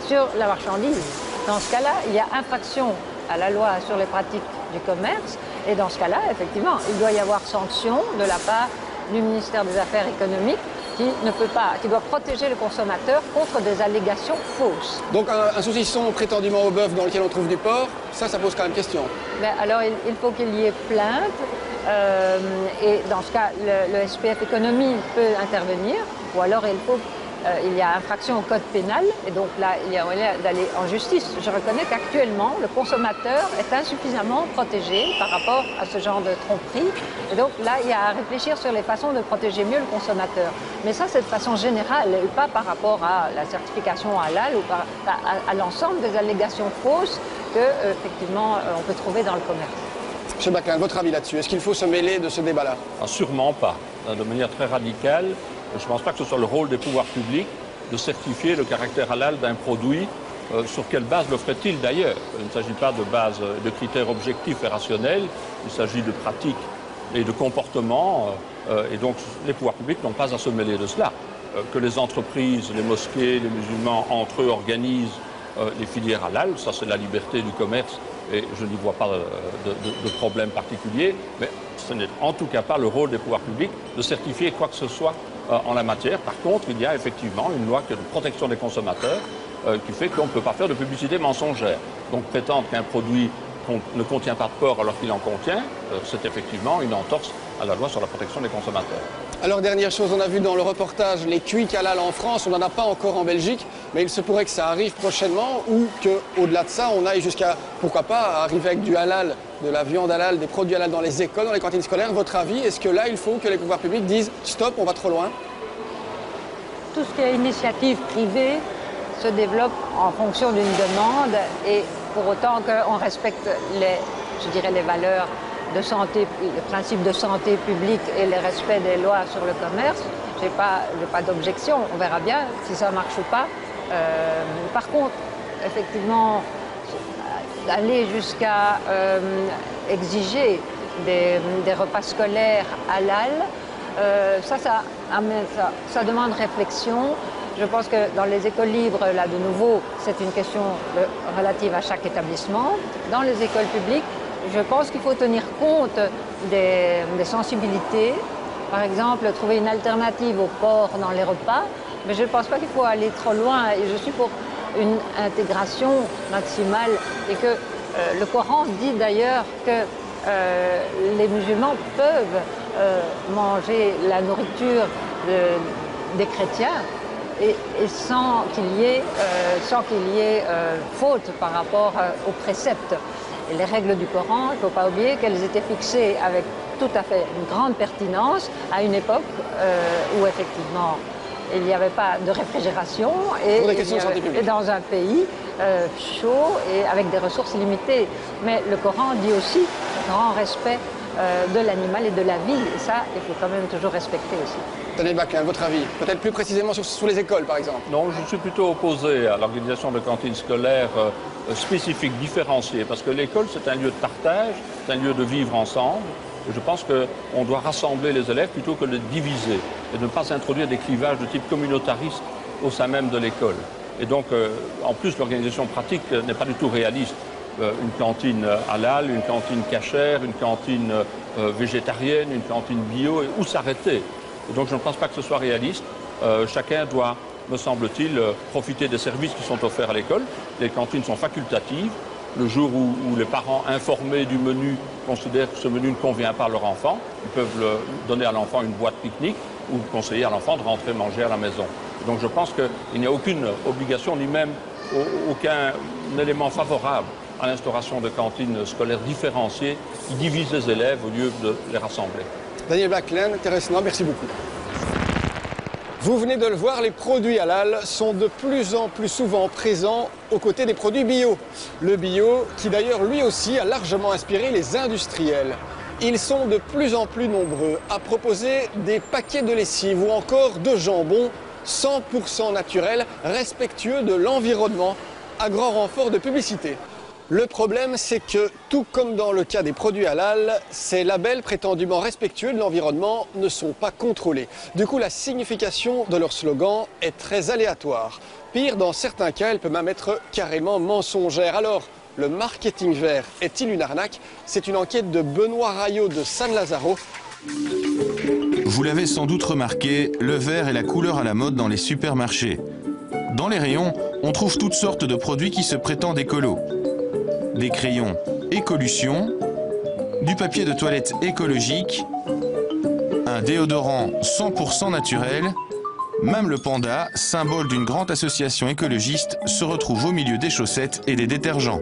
sur la marchandise. Dans ce cas-là, il y a infraction à la loi sur les pratiques du commerce. Et dans ce cas-là, effectivement, il doit y avoir sanction de la part du ministère des Affaires économiques qui doit protéger le consommateur contre des allégations fausses. Donc un saucisson prétendument au bœuf dans lequel on trouve du porc, ça pose quand même question. Mais alors il faut qu'il y ait plainte et dans ce cas le SPF économie peut intervenir ou alors il y a infraction au code pénal et donc là il y a moyen d'aller en justice. Je reconnais qu'actuellement le consommateur est insuffisamment protégé par rapport à ce genre de tromperie et donc là il y a à réfléchir sur les façons de protéger mieux le consommateur. Mais ça c'est de façon générale et pas par rapport à la certification halal ou à l'ensemble des allégations fausses que effectivement on peut trouver dans le commerce. Monsieur Bacquin, votre avis là-dessus, est-ce qu'il faut se mêler de ce débat-là? Sûrement pas, de manière très radicale. Je ne pense pas que ce soit le rôle des pouvoirs publics de certifier le caractère halal d'un produit. Sur quelle base le ferait-il d'ailleurs? Il ne s'agit pas de critères objectifs et rationnels, il s'agit de pratiques et de comportements. Et donc les pouvoirs publics n'ont pas à se mêler de cela. Que les entreprises, les mosquées, les musulmans entre eux organisent les filières halal, ça c'est la liberté du commerce et je n'y vois pas de problème particulier. Mais ce n'est en tout cas pas le rôle des pouvoirs publics de certifier quoi que ce soit en la matière. Par contre, il y a effectivement une loi de protection des consommateurs qui fait qu'on ne peut pas faire de publicité mensongère. Donc prétendre qu'un produit ne contient pas de porc alors qu'il en contient, c'est effectivement une entorse à la loi sur la protection des consommateurs. Alors dernière chose, on a vu dans le reportage les cuics halal en France, on n'en a pas encore en Belgique, mais il se pourrait que ça arrive prochainement ou qu'au-delà de ça, on aille jusqu'à, pourquoi pas, arriver avec du halal, de la viande halal, des produits halal dans les écoles, dans les cantines scolaires. Votre avis, est-ce que là, il faut que les pouvoirs publics disent « stop, on va trop loin » ? Tout ce qui est initiative privée se développe en fonction d'une demande et pour autant qu'on respecte les valeurs de santé, les principes de santé publique et le respect des lois sur le commerce, je n'ai pas d'objection. On verra bien si ça marche ou pas. Par contre, effectivement, aller jusqu'à exiger des repas scolaires halal, ça demande réflexion. Je pense que dans les écoles libres, là de nouveau, c'est une question relative à chaque établissement. Dans les écoles publiques, je pense qu'il faut tenir compte des sensibilités. Par exemple, trouver une alternative au porc dans les repas. Mais je ne pense pas qu'il faut aller trop loin. Et je suis pour une intégration maximale. Et que le Coran dit d'ailleurs que les musulmans peuvent manger la nourriture des chrétiens et sans qu'il y ait faute par rapport aux préceptes. Et les règles du Coran, il ne faut pas oublier qu'elles étaient fixées avec tout à fait une grande pertinence à une époque où effectivement il n'y avait pas de réfrigération et dans un pays chaud et avec des ressources limitées. Mais le Coran dit aussi grand respect de l'animal et de la vie, et ça, il faut quand même toujours respecter aussi. Daniel Bacquin, votre avis? Peut-être plus précisément sur les écoles, par exemple? Non, je suis plutôt opposé à l'organisation de cantines scolaires spécifiques, différenciées, parce que l'école, c'est un lieu de partage, c'est un lieu de vivre ensemble, Je pense qu'on doit rassembler les élèves plutôt que de les diviser et de ne pas introduire des clivages de type communautariste au sein même de l'école. Et donc, en plus, l'organisation pratique n'est pas du tout réaliste. Une cantine halal, une cantine cachère, une cantine végétarienne, une cantine bio, où s'arrêter? Et donc, je ne pense pas que ce soit réaliste. Chacun doit, me semble-t-il, profiter des services qui sont offerts à l'école. Les cantines sont facultatives. Le jour où les parents informés du menu considèrent que ce menu ne convient pas à leur enfant, ils peuvent donner à l'enfant une boîte pique-nique ou conseiller à l'enfant de rentrer manger à la maison. Donc je pense qu'il n'y a aucune obligation, ni même aucun élément favorable à l'instauration de cantines scolaires différenciées qui divisent les élèves au lieu de les rassembler. Daniel Baclen, intéressant, merci beaucoup. Vous venez de le voir, les produits halal sont de plus en plus souvent présents aux côtés des produits bio. Le bio qui d'ailleurs lui aussi a largement inspiré les industriels. Ils sont de plus en plus nombreux à proposer des paquets de lessive ou encore de jambon 100% naturel, respectueux de l'environnement, à grand renfort de publicité. Le problème, c'est que, tout comme dans le cas des produits halal, ces labels prétendument respectueux de l'environnement ne sont pas contrôlés. Du coup, la signification de leur slogan est très aléatoire. Pire, dans certains cas, elle peut même être carrément mensongère. Alors, le marketing vert est-il une arnaque? C'est une enquête de Benoît Rayot de San Lazaro. Vous l'avez sans doute remarqué, le vert est la couleur à la mode dans les supermarchés. Dans les rayons, on trouve toutes sortes de produits qui se prétendent écolos. Des crayons Écolution, du papier de toilette écologique, un déodorant 100% naturel, même le panda, symbole d'une grande association écologiste, se retrouve au milieu des chaussettes et des détergents.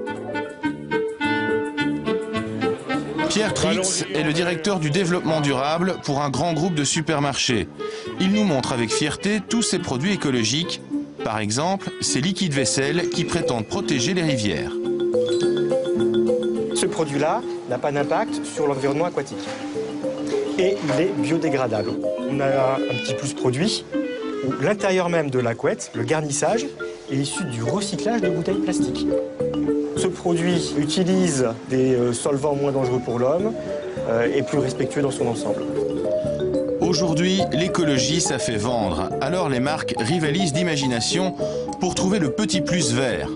Pierre Trix est le directeur du développement durable pour un grand groupe de supermarchés. Il nous montre avec fierté tous ces produits écologiques, par exemple ces liquides vaisselle qui prétendent protéger les rivières. Ce produit-là n'a pas d'impact sur l'environnement aquatique. Et il est biodégradable. On a un petit plus produit où l'intérieur même de la couette, le garnissage, est issu du recyclage de bouteilles plastiques. Ce produit utilise des solvants moins dangereux pour l'homme et plus respectueux dans son ensemble. Aujourd'hui, l'écologie, ça fait vendre. Alors les marques rivalisent d'imagination pour trouver le petit plus vert.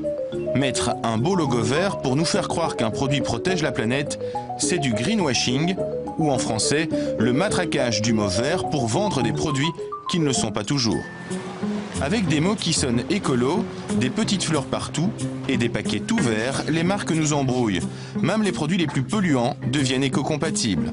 Mettre un beau logo vert pour nous faire croire qu'un produit protège la planète, c'est du greenwashing, ou en français, le matraquage du mot vert pour vendre des produits qui ne le sont pas toujours. Avec des mots qui sonnent écolo, des petites fleurs partout et des paquets tout verts, les marques nous embrouillent. Même les produits les plus polluants deviennent éco-compatibles.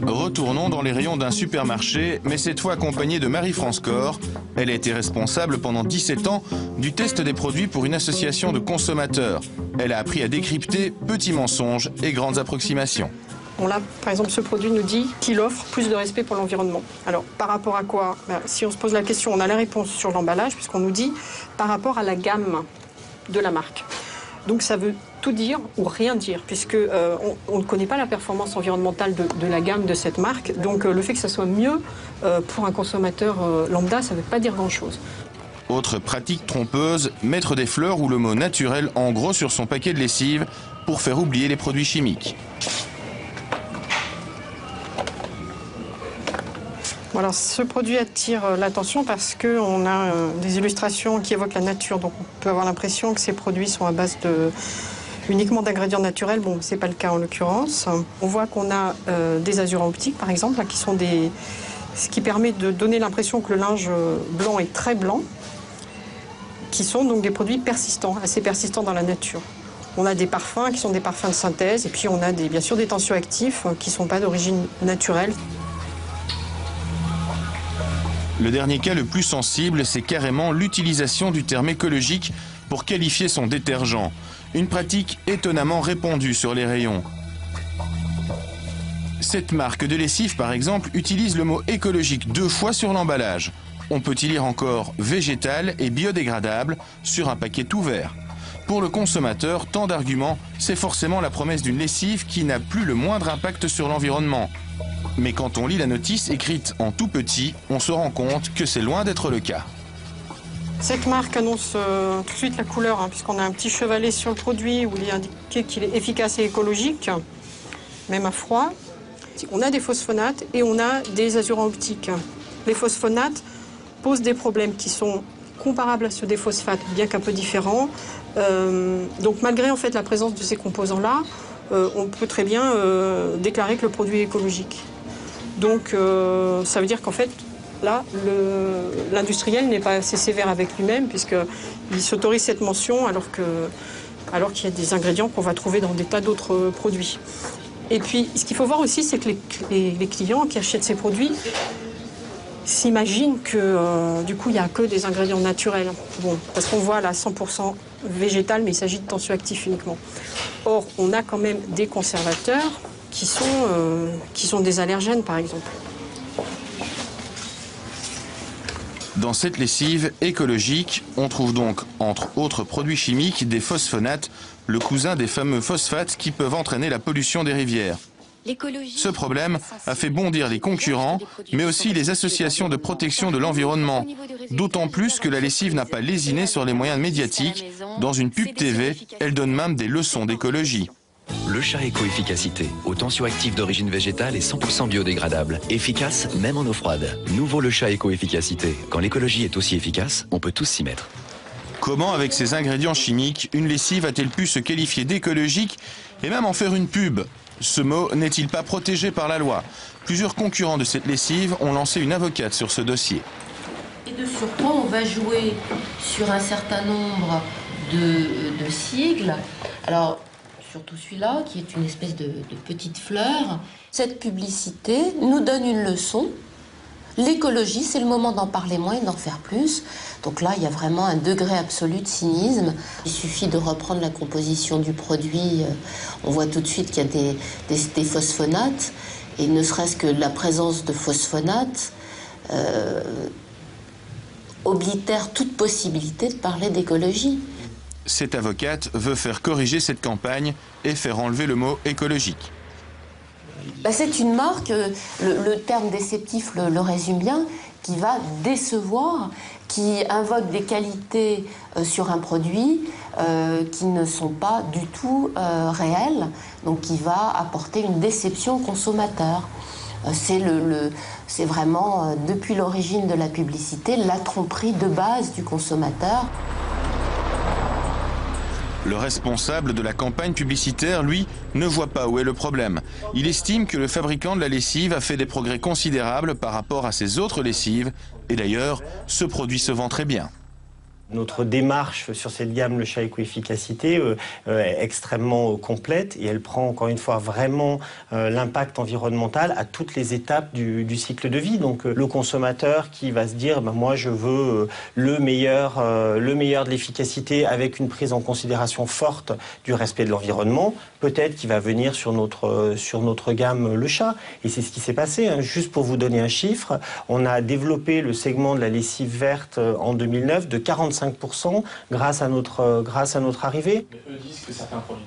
Retournons dans les rayons d'un supermarché, mais cette fois accompagnée de Marie-France Corr. Elle a été responsable pendant 17 ans du test des produits pour une association de consommateurs. Elle a appris à décrypter petits mensonges et grandes approximations. Par exemple, ce produit nous dit qu'il offre plus de respect pour l'environnement. Alors, par rapport à quoi? Si on se pose la question, on a la réponse sur l'emballage, puisqu'on nous dit par rapport à la gamme de la marque. Donc ça veut tout dire ou rien dire, puisque on ne connaît pas la performance environnementale de la gamme de cette marque. Donc le fait que ça soit mieux pour un consommateur lambda, ça ne veut pas dire grand-chose. Autre pratique trompeuse, mettre des fleurs ou le mot naturel en gros sur son paquet de lessive pour faire oublier les produits chimiques. Alors, ce produit attire l'attention parce qu'on a des illustrations qui évoquent la nature. Donc on peut avoir l'impression que ces produits sont à base uniquement d'ingrédients naturels. Bon, ce n'est pas le cas en l'occurrence. On voit qu'on a des azurants optiques, par exemple, là, qui sont ce qui permet de donner l'impression que le linge blanc est très blanc, qui sont donc des produits persistants, assez persistants dans la nature. On a des parfums qui sont des parfums de synthèse, et puis on a bien sûr des tensioactifs qui ne sont pas d'origine naturelle. Le dernier cas le plus sensible, c'est carrément l'utilisation du terme écologique pour qualifier son détergent. Une pratique étonnamment répandue sur les rayons. Cette marque de lessive, par exemple, utilise le mot écologique 2 fois sur l'emballage. On peut y lire encore végétal et biodégradable sur un paquet tout vert. Pour le consommateur, tant d'arguments, c'est forcément la promesse d'une lessive qui n'a plus le moindre impact sur l'environnement. Mais quand on lit la notice écrite en tout petit, on se rend compte que c'est loin d'être le cas. Cette marque annonce tout de suite la couleur, puisqu'on a un petit chevalet sur le produit où il est indiqué qu'il est efficace et écologique, même à froid. optiques. On a des phosphonates et on a des azurants optiques. Les phosphonates posent des problèmes qui sont comparables à ceux des phosphates, bien qu'un peu différents. Donc malgré en fait la présence de ces composants-là, on peut très bien déclarer que le produit est écologique. Donc ça veut dire qu'en fait, là, l'industriel n'est pas assez sévère avec lui-même puisqu'il s'autorise cette mention alors qu'il y a des ingrédients qu'on va trouver dans des tas d'autres produits. Et puis, ce qu'il faut voir aussi, c'est que les clients qui achètent ces produits s'imaginent que du coup, il n'y a que des ingrédients naturels. Bon, parce qu'on voit là 100% végétal, mais il s'agit de tensioactifs uniquement. Or, on a quand même des conservateurs qui sont des allergènes, par exemple. Dans cette lessive écologique, on trouve donc, entre autres produits chimiques, des phosphonates, le cousin des fameux phosphates qui peuvent entraîner la pollution des rivières. Ce problème a fait bondir les concurrents, mais aussi les associations de protection de l'environnement. D'autant plus que la lessive n'a pas lésiné sur les moyens médiatiques. Dans une pub TV, elle donne même des leçons d'écologie. Le chat éco-efficacité, au tensioactif d'origine végétale et 100% biodégradable. Efficace même en eau froide. Nouveau le chat éco-efficacité. Quand l'écologie est aussi efficace, on peut tous s'y mettre. Comment, avec ces ingrédients chimiques, une lessive a-t-elle pu se qualifier d'écologique et même en faire une pub? Ce mot n'est-il pas protégé par la loi? Plusieurs concurrents de cette lessive ont lancé une avocate sur ce dossier. Et de surcroît, on va jouer sur un certain nombre de sigles. Alors, surtout celui-là, qui est une espèce de petite fleur. Cette publicité nous donne une leçon. L'écologie, c'est le moment d'en parler moins et d'en faire plus. Donc là, il y a vraiment un degré absolu de cynisme. Il suffit de reprendre la composition du produit. On voit tout de suite qu'il y a des phosphonates. Et ne serait-ce que la présence de phosphonates oblitère toute possibilité de parler d'écologie. Cette avocate veut faire corriger cette campagne et faire enlever le mot écologique. C'est une marque, le terme déceptif le résume bien, qui va décevoir, qui invoque des qualités sur un produit qui ne sont pas du tout réelles, donc qui va apporter une déception au consommateur. C'est vraiment, depuis l'origine de la publicité, la tromperie de base du consommateur. Le responsable de la campagne publicitaire, lui, ne voit pas où est le problème. Il estime que le fabricant de la lessive a fait des progrès considérables par rapport à ses autres lessives. Et d'ailleurs, ce produit se vend très bien. Notre démarche sur cette gamme, le chat éco-efficacité, est extrêmement complète et elle prend encore une fois vraiment l'impact environnemental à toutes les étapes du cycle de vie. Donc le consommateur qui va se dire moi je veux le meilleur de l'efficacité avec une prise en considération forte du respect de l'environnement, peut-être qu'il va venir sur notre gamme le chat. Et c'est ce qui s'est passé. Hein. Juste pour vous donner un chiffre, on a développé le segment de la lessive verte en 2009 de 45% grâce à notre arrivée.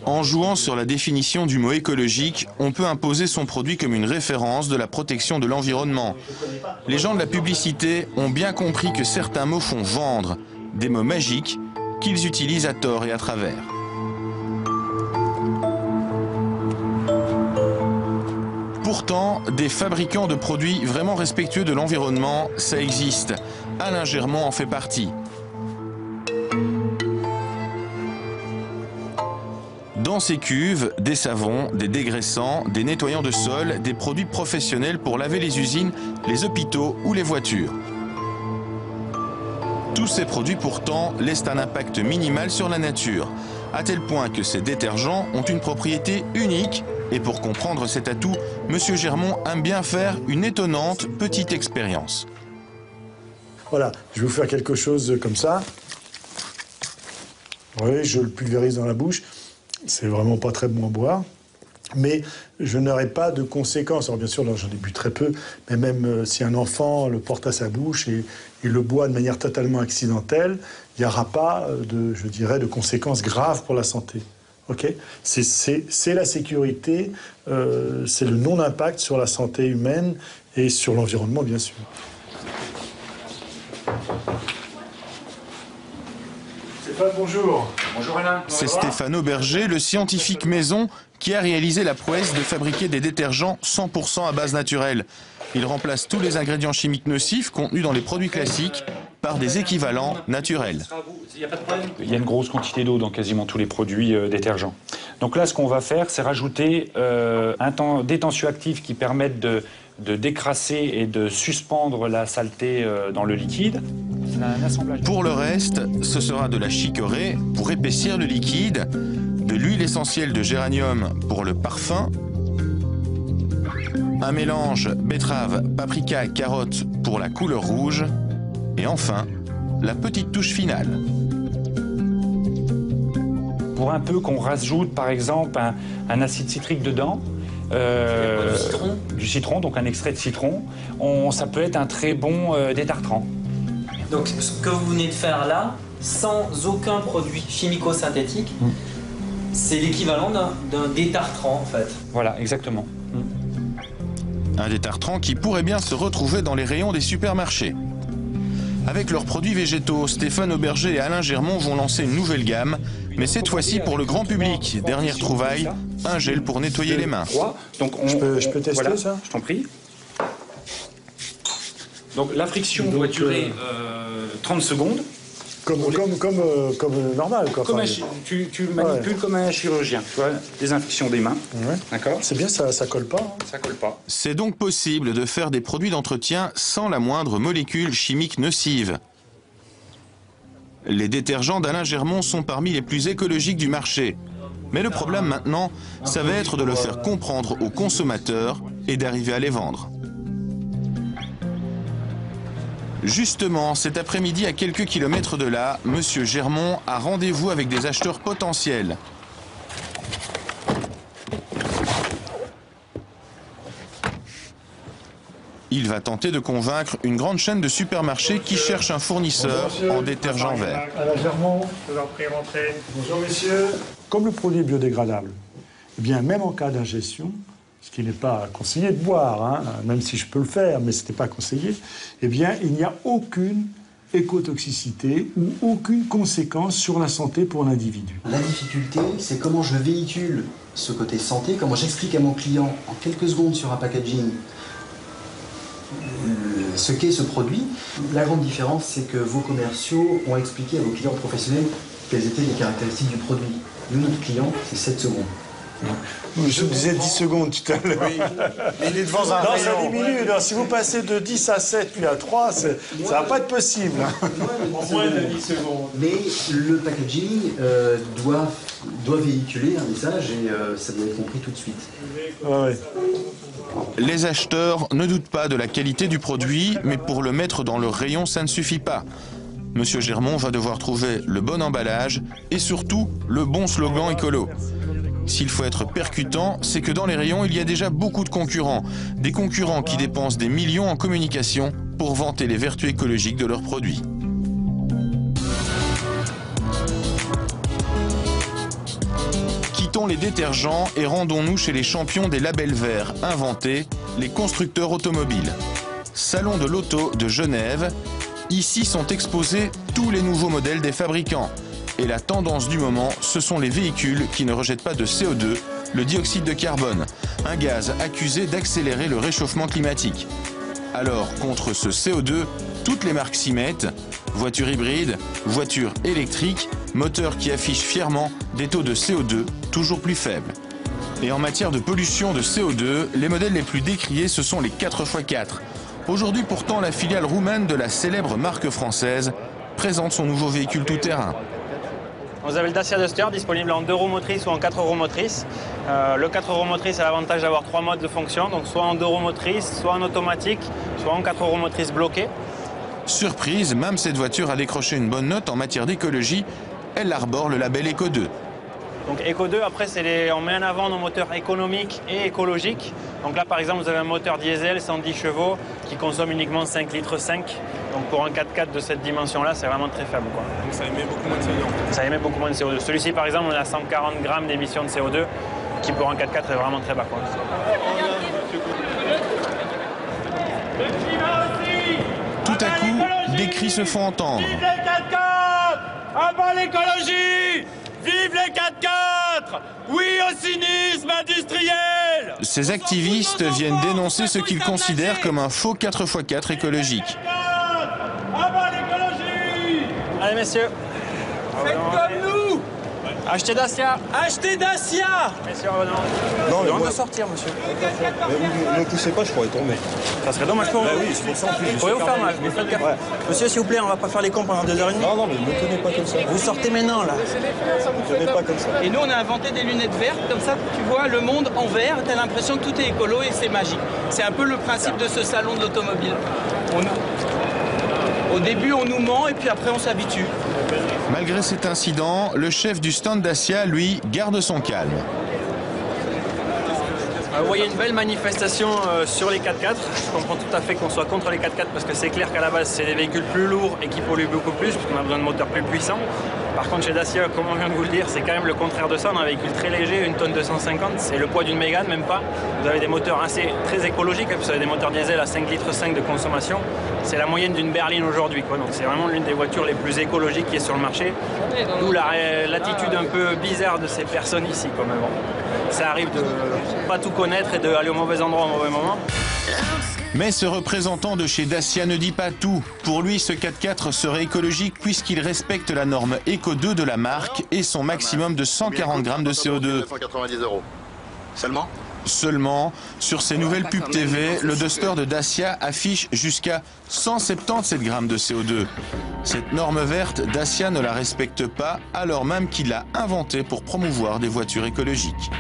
En jouant sur la définition du mot écologique, on peut imposer son produit comme une référence de la protection de l'environnement. Les gens de la publicité ont bien compris que certains mots font vendre, des mots magiques qu'ils utilisent à tort et à travers. Pourtant, des fabricants de produits vraiment respectueux de l'environnement, ça existe. Alain Germont en fait partie. Dans ces cuves, des savons, des dégraissants, des nettoyants de sol, des produits professionnels pour laver les usines, les hôpitaux ou les voitures. Tous ces produits pourtant laissent un impact minimal sur la nature, à tel point que ces détergents ont une propriété unique. Et pour comprendre cet atout, M. Germont aime bien faire une étonnante petite expérience. Voilà, je vais vous faire quelque chose comme ça. Oui, je le pulvérise dans la bouche. C'est vraiment pas très bon à boire. Mais je n'aurai pas de conséquences. Alors bien sûr, là j'en ai bu très peu, mais même si un enfant le porte à sa bouche et le boit de manière totalement accidentelle, il n'y aura pas de conséquences graves pour la santé. Okay, c'est la sécurité, c'est le non-impact sur la santé humaine et sur l'environnement, bien sûr. Stéphane, bonjour. Bonjour Alain. C'est Stéphane Auberger, le scientifique maison, qui a réalisé la prouesse de fabriquer des détergents 100% à base naturelle. Il remplace tous les ingrédients chimiques nocifs contenus dans les produits classiques par des équivalents naturels. Il y a une grosse quantité d'eau dans quasiment tous les produits détergents. Donc là, ce qu'on va faire, c'est rajouter des tensioactifs qui permettent de décrasser et de suspendre la saleté dans le liquide. Pour le reste, ce sera de la chicorée pour épaissir le liquide, de l'huile essentielle de géranium pour le parfum, un mélange betterave, paprika, carotte pour la couleur rouge, et enfin, la petite touche finale. Pour un peu qu'on rajoute par exemple un acide citrique dedans, du citron, donc un extrait de citron, ça peut être un très bon détartrant. Donc ce que vous venez de faire là, sans aucun produit chimico-synthétique, c'est l'équivalent d'un détartrant en fait. Voilà, exactement. Un détartrant qui pourrait bien se retrouver dans les rayons des supermarchés. Avec leurs produits végétaux, Stéphane Auberger et Alain Germont vont lancer une nouvelle gamme, mais cette fois-ci pour le grand public. Dernière trouvaille, un gel pour nettoyer les mains. Donc je peux tester voilà, ça? Je t'en prie. Donc la friction doit durer 30 secondes. Comme normal, quoi. Comme tu manipules comme un chirurgien, tu vois, désinfection des mains. Ouais. D'accord. C'est bien, ça colle pas. Hein. Ça colle pas. C'est donc possible de faire des produits d'entretien sans la moindre molécule chimique nocive. Les détergents d'Alain Germont sont parmi les plus écologiques du marché. Mais le problème maintenant, ça va être de le faire comprendre aux consommateurs et d'arriver à les vendre. Justement, cet après-midi, à quelques kilomètres de là, Monsieur Germont a rendez-vous avec des acheteurs potentiels. Il va tenter de convaincre une grande chaîne de supermarchés qui cherche un fournisseur en détergent vert. Alain Germont, je leur prie rentrer. Bonjour messieurs. Comme le produit est biodégradable, eh bien même en cas d'ingestion, ce qui n'est pas conseillé de boire, hein, même si je peux le faire, mais ce n'était pas conseillé, eh bien, il n'y a aucune écotoxicité ou aucune conséquence sur la santé pour l'individu. La difficulté, c'est comment je véhicule ce côté santé, comment j'explique à mon client en quelques secondes sur un packaging ce qu'est ce produit. La grande différence, c'est que vos commerciaux ont expliqué à vos clients professionnels quelles étaient les caractéristiques du produit. Nous, notre client, c'est 7 secondes. Je vous disais 10 secondes tout à l'heure. Oui. Il est devant un rayon. Ça diminue. Non, si vous passez de 10 à 7 puis à 3, ça ne va pas être possible. En moins de 10 secondes. Mais le packaging doit véhiculer un message et ça doit être compris tout de suite. Ouais. Les acheteurs ne doutent pas de la qualité du produit, mais pour le mettre dans leur rayon, ça ne suffit pas. Monsieur Germont va devoir trouver le bon emballage et surtout le bon slogan écolo. S'il faut être percutant, c'est que dans les rayons, il y a déjà beaucoup de concurrents. Des concurrents qui dépensent des millions en communication pour vanter les vertus écologiques de leurs produits. Quittons les détergents et rendons-nous chez les champions des labels verts inventés, les constructeurs automobiles. Salon de l'auto de Genève. Ici sont exposés tous les nouveaux modèles des fabricants. Et la tendance du moment, ce sont les véhicules qui ne rejettent pas de CO2, le dioxyde de carbone, un gaz accusé d'accélérer le réchauffement climatique. Alors, contre ce CO2, toutes les marques s'y mettent. Voitures hybrides, voitures électriques, moteurs qui affichent fièrement des taux de CO2 toujours plus faibles. Et en matière de pollution de CO2, les modèles les plus décriés, ce sont les 4x4. Aujourd'hui pourtant, la filiale roumaine de la célèbre marque française présente son nouveau véhicule tout-terrain. Vous avez le Dacia Duster disponible en 2 roues motrices ou en 4 roues motrices. Le 4 roues motrices a l'avantage d'avoir 3 modes de fonction, donc soit en 2 roues motrices, soit en automatique, soit en 4 roues motrices bloquées. Surprise, même cette voiture a décroché une bonne note en matière d'écologie. Elle arbore le label Eco 2. Donc Eco 2, après, on met en avant nos moteurs économiques et écologiques. Donc là, par exemple, vous avez un moteur diesel 110 chevaux qui consomme uniquement 5,5 litres. Donc pour un 4x4 de cette dimension-là, c'est vraiment très faible, quoi. Donc ça émet beaucoup moins de CO2. Ça émet beaucoup moins de CO2. Celui-ci, par exemple, on a 140 grammes d'émissions de CO2, qui pour un 4x4 est vraiment très bas, quoi. Tout à coup, des cris se font entendre. Vive les 4x4 ! À bas l'écologie ! Vive les 4x4 ! 4. Oui au cynisme industriel. Ces activistes viennent dénoncer ce qu'ils considèrent comme un faux 4x4 écologique. Avant l'écologie. Allez messieurs. Faites comme nous. Achetez Dacia. Achetez Dacia. Messieurs, revenons. Non, mais on moi... doit sortir, monsieur. Ne me poussez pas, je pourrais tomber. Ça serait dommage pour vous. Oui, c'est pour ça en plus. Vous pourriez vous faire mal, mais faites gaffe. Ouais. Monsieur, s'il vous plaît, on va pas faire les cons pendant 2h30. Non, mais ne tenez pas comme ça. Vous sortez maintenant, là. Ne tenez pas comme ça. Et nous, on a inventé des lunettes vertes, comme ça, tu vois le monde en vert, t'as l'impression que tout est écolo et c'est magique. C'est un peu le principe de ce salon de l'automobile. Au début, on nous ment et puis après, on s'habitue. Malgré cet incident, le chef du stand Dacia, lui, garde son calme. Vous voyez une belle manifestation sur les 4x4. Je comprends tout à fait qu'on soit contre les 4x4 parce que c'est clair qu'à la base, c'est des véhicules plus lourds et qui polluent beaucoup plus puisqu'on a besoin de moteurs plus puissants. Par contre, chez Dacia, comme on vient de vous le dire, c'est quand même le contraire de ça. On a un véhicule très léger, 1 tonne 250, c'est le poids d'une Mégane, même pas. Vous avez des moteurs très écologiques, vous avez des moteurs diesel à 5,5 litres de consommation. C'est la moyenne d'une berline aujourd'hui. Donc c'est vraiment l'une des voitures les plus écologiques qui est sur le marché. D'où l'attitude un peu bizarre de ces personnes ici. Quand même. Ça arrive de pas tout connaître et d'aller au mauvais endroit au mauvais moment. Mais ce représentant de chez Dacia ne dit pas tout. Pour lui, ce 4x4 serait écologique puisqu'il respecte la norme Eco 2 de la marque et son maximum de 140 grammes de CO2. 290 € seulement. Seulement, sur ces nouvelles pubs TV, le Duster de Dacia affiche jusqu'à 177 grammes de CO2. Cette norme verte, Dacia ne la respecte pas, alors même qu'il l'a inventée pour promouvoir des voitures écologiques.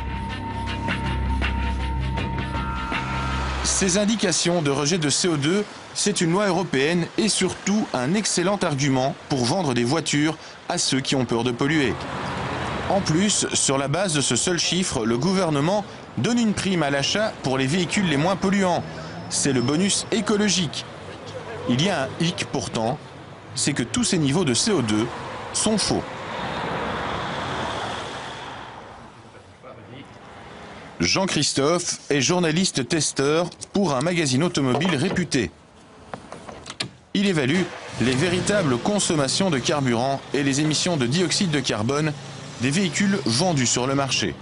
Ces indications de rejet de CO2, c'est une loi européenne et surtout un excellent argument pour vendre des voitures à ceux qui ont peur de polluer. En plus, sur la base de ce seul chiffre, le gouvernement donne une prime à l'achat pour les véhicules les moins polluants. C'est le bonus écologique. Il y a un hic pourtant, c'est que tous ces niveaux de CO2 sont faux. Jean-Christophe est journaliste testeur pour un magazine automobile réputé. Il évalue les véritables consommations de carburant et les émissions de dioxyde de carbone des véhicules vendus sur le marché.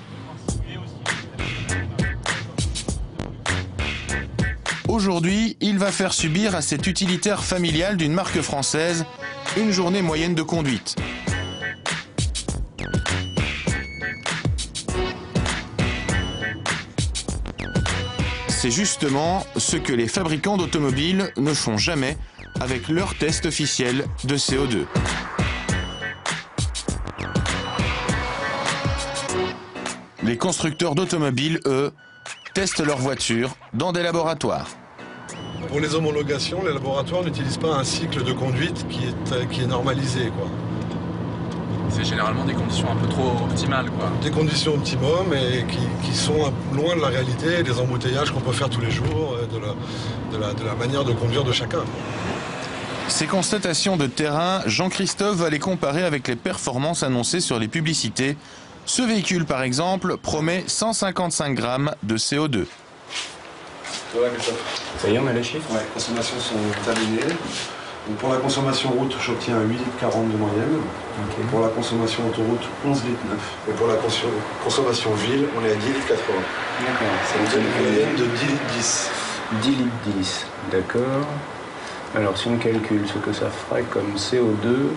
Aujourd'hui, il va faire subir à cet utilitaire familial d'une marque française une journée moyenne de conduite. C'est justement ce que les fabricants d'automobiles ne font jamais avec leur test officiel de CO2. Les constructeurs d'automobiles, eux, testent leurs voitures dans des laboratoires. Pour les homologations, les laboratoires n'utilisent pas un cycle de conduite qui est normalisé, quoi. C'est généralement des conditions un peu trop optimales, quoi. Des conditions optimum et qui sont loin de la réalité et des embouteillages qu'on peut faire tous les jours, de la manière de conduire de chacun. Ces constatations de terrain, Jean-Christophe va les comparer avec les performances annoncées sur les publicités. Ce véhicule, par exemple, promet 155 grammes de CO2. Ça y est, on a les chiffres? Ouais, les consommations sont alignées. Donc pour la consommation route, j'obtiens 8,40 litres de moyenne. Okay. Pour la consommation autoroute, 11,9 litres. Et pour la consommation ville, on est à 10,80 litres. D'accord. C'est une moyenne de 10,10 litres. 10 litres 10, d'accord. Alors si on calcule ce que ça ferait comme CO2,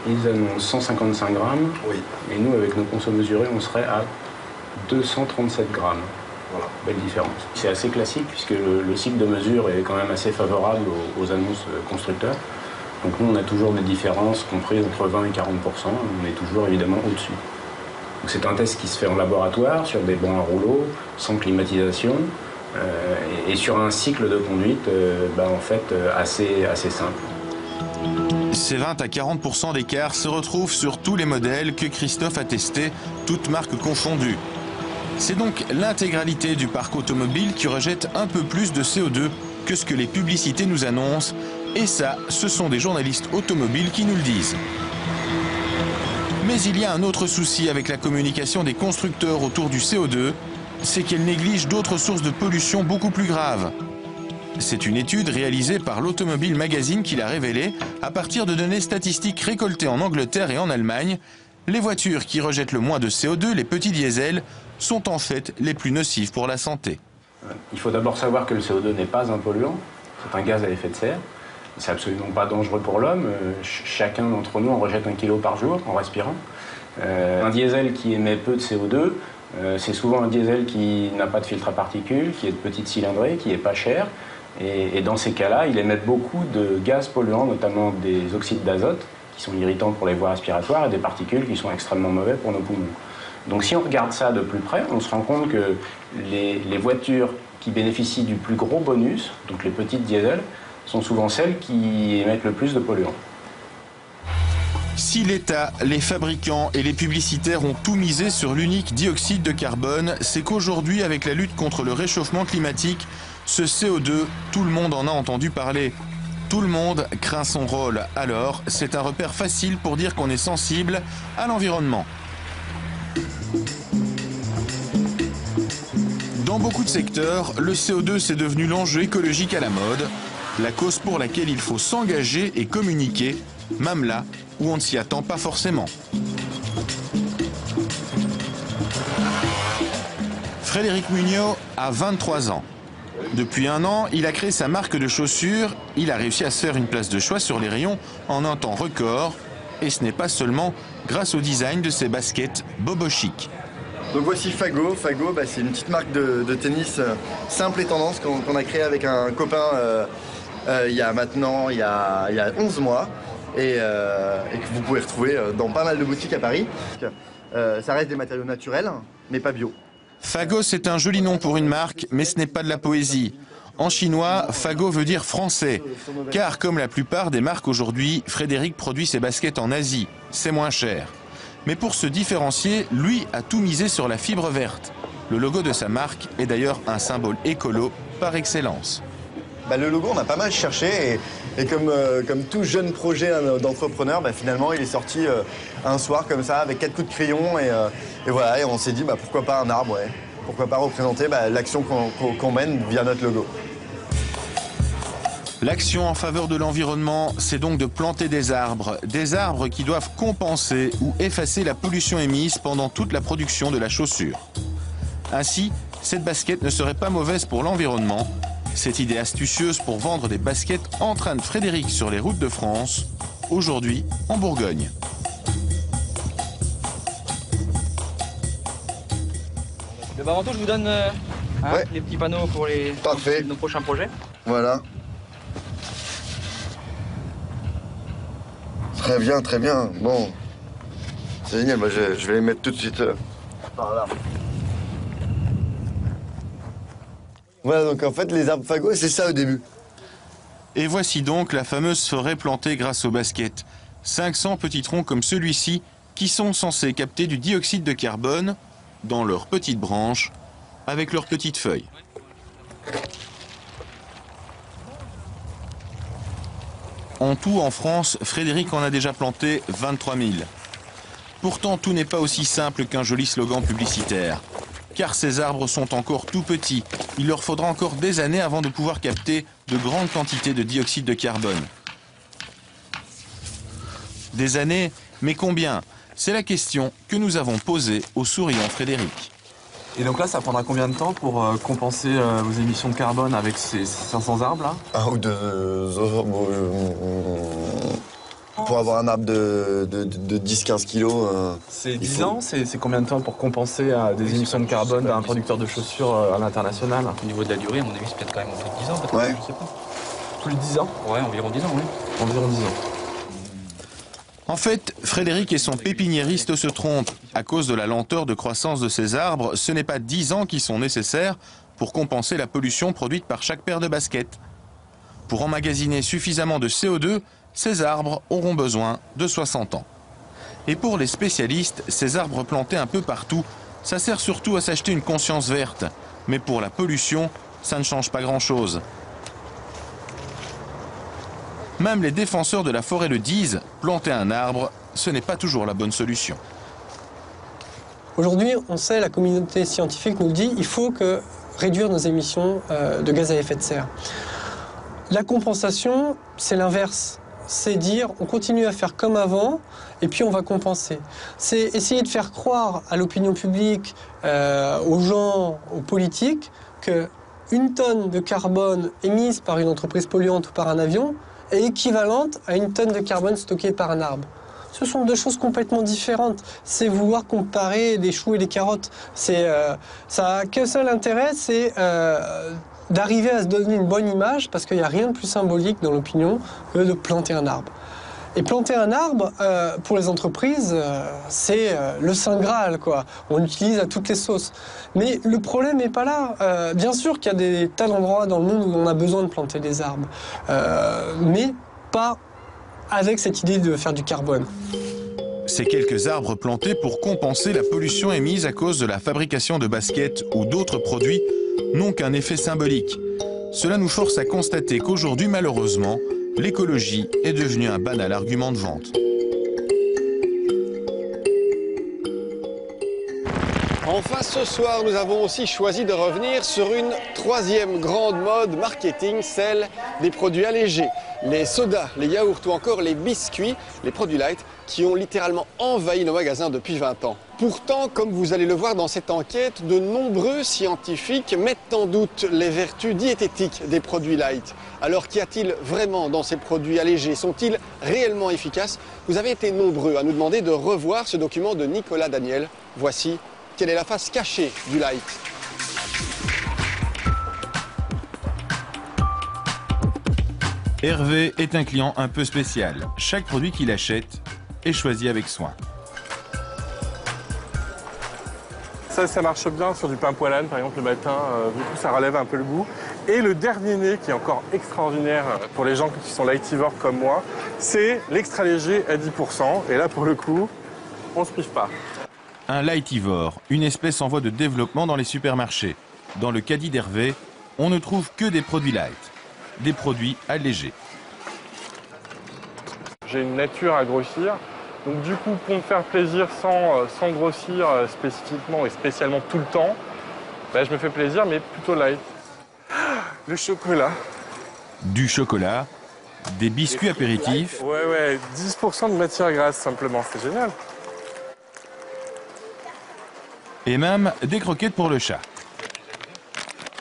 ils annoncent 155 grammes. Oui. Et nous, avec nos consommations mesurés, on serait à 237 grammes. Voilà. Belle différence. C'est assez classique puisque le cycle de mesure est quand même assez favorable aux annonces constructeurs. Donc nous, on a toujours des différences comprises entre 20 et 40%. On est toujours évidemment au-dessus. Donc c'est un test qui se fait en laboratoire sur des bancs à rouleau, sans climatisation et sur un cycle de conduite en fait assez simple. Ces 20 à 40% d'écart se retrouvent sur tous les modèles que Christophe a testés, toutes marques confondues. C'est donc l'intégralité du parc automobile qui rejette un peu plus de CO2 que ce que les publicités nous annoncent. Et ça, ce sont des journalistes automobiles qui nous le disent. Mais il y a un autre souci avec la communication des constructeurs autour du CO2, c'est qu'elle néglige d'autres sources de pollution beaucoup plus graves. C'est une étude réalisée par l'Automobile Magazine qui l'a révélé à partir de données statistiques récoltées en Angleterre et en Allemagne. Les voitures qui rejettent le moins de CO2, les petits diesels, sont en fait les plus nocifs pour la santé. Il faut d'abord savoir que le CO2 n'est pas un polluant, c'est un gaz à effet de serre. C'est absolument pas dangereux pour l'homme. Chacun d'entre nous en rejette 1 kg par jour en respirant. Un diesel qui émet peu de CO2, c'est souvent un diesel qui n'a pas de filtre à particules, qui est de petite cylindrée, qui n'est pas cher. Et dans ces cas-là, il émet beaucoup de gaz polluants, notamment des oxydes d'azote, qui sont irritants pour les voies respiratoires, et des particules qui sont extrêmement mauvais pour nos poumons. Donc si on regarde ça de plus près, on se rend compte que les voitures qui bénéficient du plus gros bonus, donc les petites diesels, sont souvent celles qui émettent le plus de polluants. Si l'État, les fabricants et les publicitaires ont tout misé sur l'unique dioxyde de carbone, c'est qu'aujourd'hui, avec la lutte contre le réchauffement climatique, ce CO2, tout le monde en a entendu parler. Tout le monde craint son rôle. Alors, c'est un repère facile pour dire qu'on est sensible à l'environnement. Dans beaucoup de secteurs, le CO2 c'est devenu l'enjeu écologique à la mode, la cause pour laquelle il faut s'engager et communiquer, même là où on ne s'y attend pas forcément. Frédéric Mugnot a 23 ans. Depuis 1 an, il a créé sa marque de chaussures. Il a réussi à se faire une place de choix sur les rayons en un temps record. Et ce n'est pas seulement grâce au design de ses baskets Bobo Chic. Donc voici Fago. Fago, c'est une petite marque de tennis simple et tendance qu'on a créée avec un copain il y a 11 mois et que vous pouvez retrouver dans pas mal de boutiques à Paris. Ça reste des matériaux naturels, mais pas bio. Fago, c'est un joli nom pour une marque, mais ce n'est pas de la poésie. En chinois, Fago veut dire français. Car comme la plupart des marques aujourd'hui, Frédéric produit ses baskets en Asie. C'est moins cher. Mais pour se différencier, lui a tout misé sur la fibre verte. Le logo de sa marque est d'ailleurs un symbole écolo par excellence. Le logo, on a pas mal cherché et comme tout jeune projet d'entrepreneur, finalement, il est sorti un soir comme ça avec 4 coups de crayon et voilà, et on s'est dit pourquoi pas un arbre, ouais. Pourquoi pas représenter l'action qu'on mène via notre logo. L'action en faveur de l'environnement, c'est donc de planter des arbres qui doivent compenser ou effacer la pollution émise pendant toute la production de la chaussure. Ainsi, cette basket ne serait pas mauvaise pour l'environnement. Cette idée astucieuse pour vendre des baskets entraîne Frédéric sur les routes de France, aujourd'hui en Bourgogne. Avant tout, je vous donne les petits panneaux pour nos prochains projets. Voilà. Très bien, très bien. Bon, c'est génial. Je vais les mettre tout de suite par là. Voilà, donc en fait, les arbres Fago, c'est ça au début. Et voici donc la fameuse forêt plantée grâce aux baskets. 500 petits troncs comme celui-ci qui sont censés capter du dioxyde de carbone dans leurs petites branches avec leurs petites feuilles. En tout, en France, Frédéric en a déjà planté 23 000. Pourtant, tout n'est pas aussi simple qu'un joli slogan publicitaire. Car ces arbres sont encore tout petits. Il leur faudra encore des années avant de pouvoir capter de grandes quantités de dioxyde de carbone. Des années, mais combien? C'est la question que nous avons posée au souriant Frédéric. Et donc là, ça prendra combien de temps pour compenser vos émissions de carbone avec ces 500 arbres là? 1 ou 2 arbres. Pour avoir un arbre de 10-15 kilos. C'est 10 ans? C'est combien de temps pour compenser des émissions de carbone d'un producteur de chaussures à l'international? Au niveau de la durée, à mon avis, c'est peut-être quand même plus de 10 ans. Peut-être, ouais. Je sais pas. Plus de 10 ans? Ouais, environ 10 ans, oui. Environ 10 ans. En fait, Frédéric et son pépiniériste se trompent. À cause de la lenteur de croissance de ces arbres, ce n'est pas 10 ans qui sont nécessaires pour compenser la pollution produite par chaque paire de baskets. Pour emmagasiner suffisamment de CO2, ces arbres auront besoin de 60 ans. Et pour les spécialistes, ces arbres plantés un peu partout, ça sert surtout à s'acheter une conscience verte. Mais pour la pollution, ça ne change pas grand-chose. Même les défenseurs de la forêt le disent, planter un arbre, ce n'est pas toujours la bonne solution. Aujourd'hui, on sait, la communauté scientifique nous le dit, il faut réduire nos émissions de gaz à effet de serre. La compensation, c'est l'inverse. c'est dire on continue à faire comme avant et puis on va compenser. C'est essayer de faire croire à l'opinion publique, aux gens, aux politiques, qu'une tonne de carbone émise par une entreprise polluante ou par un avion est équivalente à une tonne de carbone stockée par un arbre. Ce sont deux choses complètement différentes. C'est vouloir comparer les choux et les carottes. Ça n'a qu'un seul intérêt, c'est d'arriver à se donner une bonne image, parce qu'il n'y a rien de plus symbolique dans l'opinion que de planter un arbre. Et planter un arbre, pour les entreprises, c'est le Saint Graal, quoi. On l'utilise à toutes les sauces. Mais le problème n'est pas là. Bien sûr qu'il y a des tas d'endroits dans le monde où on a besoin de planter des arbres, mais pas avec cette idée de faire du carbone. Ces quelques arbres plantés pour compenser la pollution émise à cause de la fabrication de baskets ou d'autres produits n'ont qu'un effet symbolique. Cela nous force à constater qu'aujourd'hui, malheureusement, l'écologie est devenue un banal argument de vente. Enfin, ce soir, nous avons aussi choisi de revenir sur une troisième grande mode marketing, celle des produits allégés. Les sodas, les yaourts ou encore les biscuits, les produits light, qui ont littéralement envahi nos magasins depuis 20 ans. Pourtant, comme vous allez le voir dans cette enquête, de nombreux scientifiques mettent en doute les vertus diététiques des produits light. Alors qu'y a-t-il vraiment dans ces produits allégés? Sont-ils réellement efficaces? Vous avez été nombreux à nous demander de revoir ce document de Nicolas Daniel. Voici quelle est la face cachée du light. Hervé est un client un peu spécial. Chaque produit qu'il achète est choisi avec soin. Ça marche bien sur du pain poilane, par exemple, le matin. Du coup, ça relève un peu le goût. Et le dernier né, qui est encore extraordinaire pour les gens qui sont lightivores comme moi, c'est l'extra léger à 10%. Et là, pour le coup, on ne se prive pas. Un lightivore, une espèce en voie de développement dans les supermarchés. Dans le caddie d'Hervé, on ne trouve que des produits light, des produits allégés. J'ai une nature à grossir, donc du coup, pour me faire plaisir sans grossir spécifiquement et spécialement tout le temps, je me fais plaisir, mais plutôt light. Le chocolat. Du chocolat, des biscuits apéritifs. Ouais, 10% de matière grasse simplement, c'est génial. Et même des croquettes pour le chat.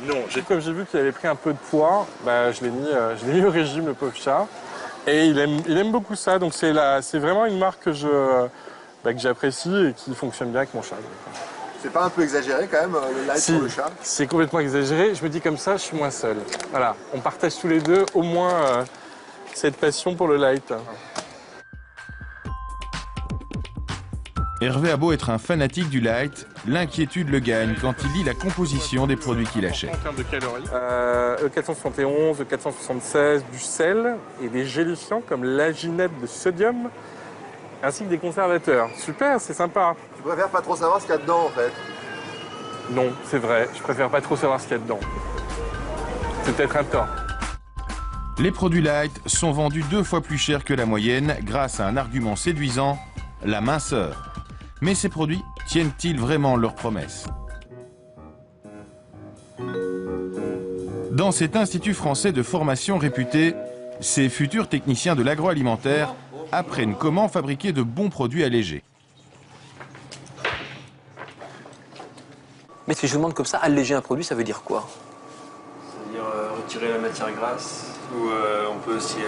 Non, comme j'ai vu qu'il avait pris un peu de poids, je l'ai mis au régime, le pauvre chat. Et il aime beaucoup ça, donc c'est vraiment une marque que j'apprécie et qui fonctionne bien avec mon chat. C'est pas un peu exagéré quand même, le light pour le chat? C'est complètement exagéré. Je me dis comme ça, je suis moins seul. Voilà, on partage tous les deux au moins cette passion pour le light. Hervé a beau être un fanatique du light, l'inquiétude le gagne quand il lit la composition des produits qu'il achète. En termes de calories, E471, E476, du sel et des gélifiants comme l'aginette de sodium, ainsi que des conservateurs. Super, c'est sympa. Tu préfères pas trop savoir ce qu'il y a dedans en fait? Non, c'est vrai, je préfère pas trop savoir ce qu'il y a dedans. C'est peut-être un tort. Les produits light sont vendus 2 fois plus cher que la moyenne grâce à un argument séduisant, la minceur. Mais ces produits tiennent-ils vraiment leurs promesses? Dans cet institut français de formation réputé, ces futurs techniciens de l'agroalimentaire apprennent comment fabriquer de bons produits allégés. Mais si je vous demande comme ça, alléger un produit, ça veut dire quoi? C'est-à-dire retirer la matière grasse, ou on peut aussi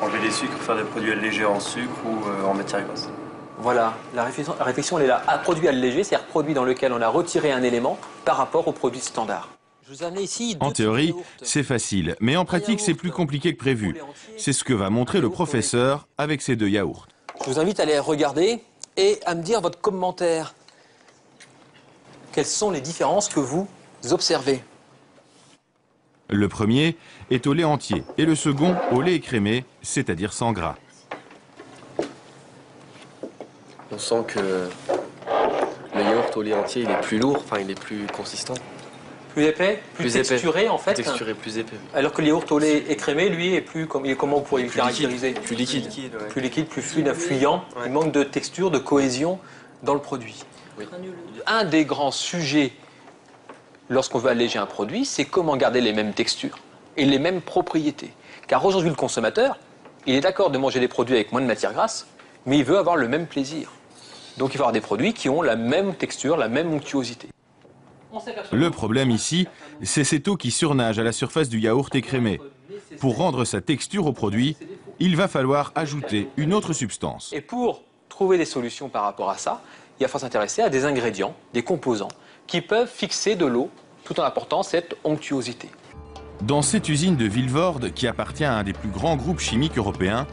enlever les sucres, faire des produits allégés en sucre ou en matière grasse. Voilà, la réflexion elle est là. Un produit allégé, c'est-à-dire produit dans lequel on a retiré un élément par rapport au produit standard. Je vous amène ici en théorie, c'est facile, mais en pratique, c'est plus compliqué que prévu. C'est ce que va montrer le professeur avec ces 2 yaourts. Je vous invite à aller regarder et à me dire votre commentaire. Quelles sont les différences que vous observez? Le premier est au lait entier et le second au lait écrémé, c'est-à-dire sans gras. On sent que le yaourt au lait entier, il est plus lourd, enfin il est plus consistant. Plus épais, plus texturé épais. en fait. Texturé, plus épais. Alors que le yaourt au lait écrémé, lui, est plus comment vous pourriez le caractériser? Plus liquide. Ouais. Plus liquide, plus fluide, fluant. Ouais. Il manque de texture, de cohésion dans le produit. Oui. Un des grands sujets lorsqu'on veut alléger un produit, c'est comment garder les mêmes textures et les mêmes propriétés. Car aujourd'hui, le consommateur, Il est d'accord de manger des produits avec moins de matière grasse, mais il veut avoir le même plaisir. Donc il va avoir des produits qui ont la même texture, la même onctuosité. Le problème ici, c'est cette eau qui surnage à la surface du yaourt écrémé. Pour rendre sa texture au produit, il va falloir ajouter une autre substance. Et pour trouver des solutions par rapport à ça, il va falloir s'intéresser à des ingrédients, des composants, qui peuvent fixer de l'eau tout en apportant cette onctuosité. Dans cette usine de Vilvoorde, qui appartient à un des plus grands groupes chimiques européens,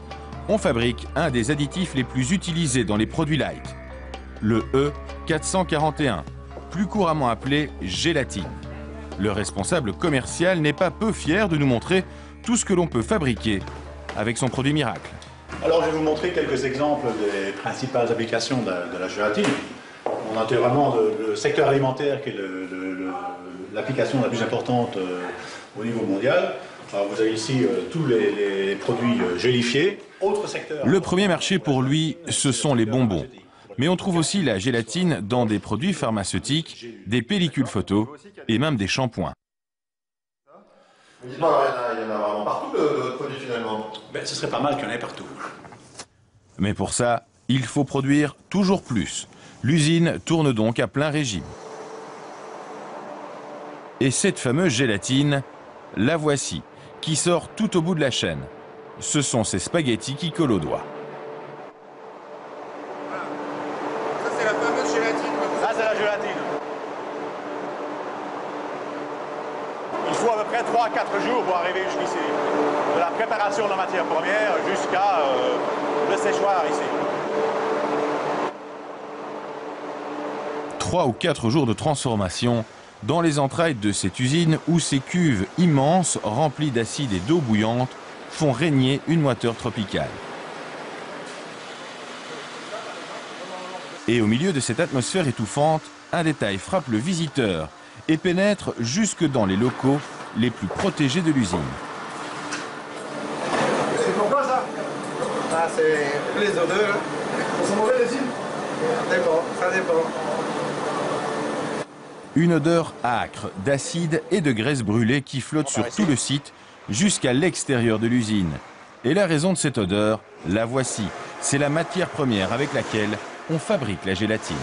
on fabrique un des additifs les plus utilisés dans les produits light, le E441, plus couramment appelé gélatine. Le responsable commercial n'est pas peu fier de nous montrer tout ce que l'on peut fabriquer avec son produit miracle. Alors je vais vous montrer quelques exemples des principales applications de la gélatine. On a vraiment le secteur alimentaire qui est l'application la plus importante au niveau mondial. Alors vous avez ici tous les produits gélifiés. Autre secteur. Le premier marché pour lui, ce sont les bonbons. Mais on trouve aussi la gélatine dans des produits pharmaceutiques, des pellicules photo et même des shampoings. Dites-moi, il y en a vraiment partout de produits finalement. Ben, ce serait pas mal qu'il y en ait partout. Mais pour ça, il faut produire toujours plus. L'usine tourne donc à plein régime. Et cette fameuse gélatine, la voici, qui sort tout au bout de la chaîne. Ce sont ces spaghettis qui collent aux doigts. Ça c'est la fameuse gélatine. Ça c'est la gélatine. Il faut à peu près 3 à 4 jours pour arriver jusqu'ici. De la préparation de la matière première jusqu'à le séchoir ici. 3 ou 4 jours de transformation dans les entrailles de cette usine où ces cuves immenses remplies d'acide et d'eau bouillante font régner une moiteur tropicale. Et au milieu de cette atmosphère étouffante, un détail frappe le visiteur et pénètre jusque dans les locaux les plus protégés de l'usine. C'est pourquoi ça? Ah, c'est les odeurs. Elles sont mauvaises les usines? Ça dépend, ça dépend. Une odeur âcre, d'acide et de graisse brûlée qui flotte sur tout le site jusqu'à l'extérieur de l'usine. Et la raison de cette odeur, la voici. C'est la matière première avec laquelle on fabrique la gélatine.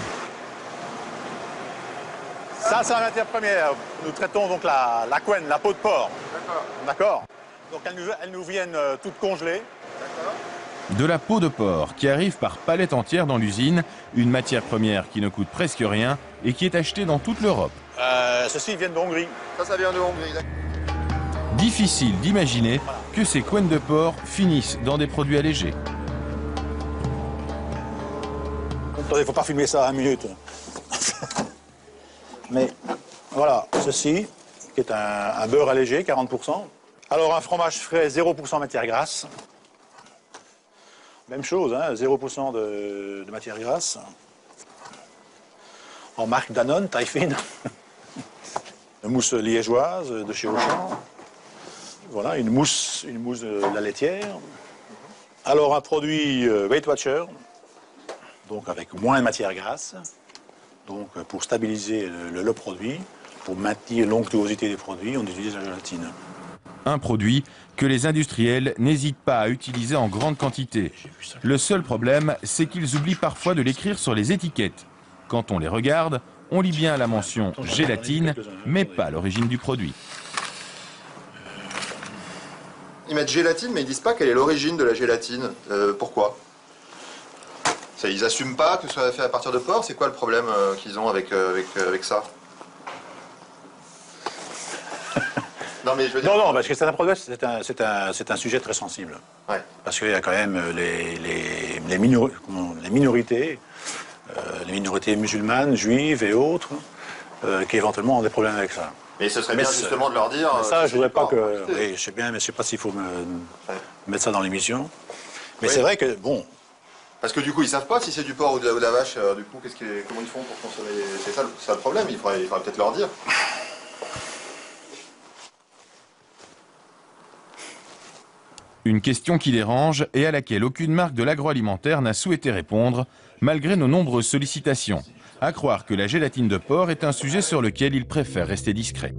Ça, c'est la matière première. Nous traitons donc la couenne, la peau de porc. D'accord. Donc elles nous viennent toutes congelées. De la peau de porc qui arrive par palettes entières dans l'usine, une matière première qui ne coûte presque rien et qui est achetée dans toute l'Europe. Ceux-ci viennent de Hongrie. Ça vient de Hongrie. Difficile d'imaginer que ces couennes de porc finissent dans des produits allégés. Attendez, il ne faut pas filmer ça à 1 minute. Mais voilà, ceci, qui est un beurre allégé, 40%. Alors un fromage frais, 0% matière grasse. Même chose, hein, 0% de matière grasse. En marque Danone, taille fine. Une mousse liégeoise de chez Auchan. Voilà, une mousse de la laitière. Alors un produit Weight Watcher, donc avec moins de matière grasse, donc pour stabiliser le produit, pour maintenir l'onctuosité des produits, on utilise la gélatine. Un produit que les industriels n'hésitent pas à utiliser en grande quantité. Le seul problème, c'est qu'ils oublient parfois de l'écrire sur les étiquettes. Quand on les regarde, on lit bien la mention gélatine, mais pas l'origine du produit. Ils mettent gélatine, mais ils disent pas quelle est l'origine de la gélatine. Pourquoi? Ils assument pas que ce soit fait à partir de porc. C'est quoi le problème qu'ils ont avec ça? Non, mais je veux dire... Non, parce que c'est un problème, c'est un sujet très sensible. Ouais. Parce qu'il y a quand même les minorités, les minorités musulmanes, juives et autres, qui éventuellement ont des problèmes avec ça. Mais ce serait bien justement de leur dire... Ça, je voudrais pas que... Oui, je sais bien, mais je sais pas s'il faut mettre ça dans l'émission. Mais oui. C'est vrai que, bon... Parce que du coup, ils savent pas si c'est du porc ou de la vache. Du coup, comment ils font pour consommer? C'est ça le problème, il faudrait peut-être leur dire. Une question qui dérange et à laquelle aucune marque de l'agroalimentaire n'a souhaité répondre, malgré nos nombreuses sollicitations. À croire que la gélatine de porc est un sujet sur lequel ils préfèrent rester discrets.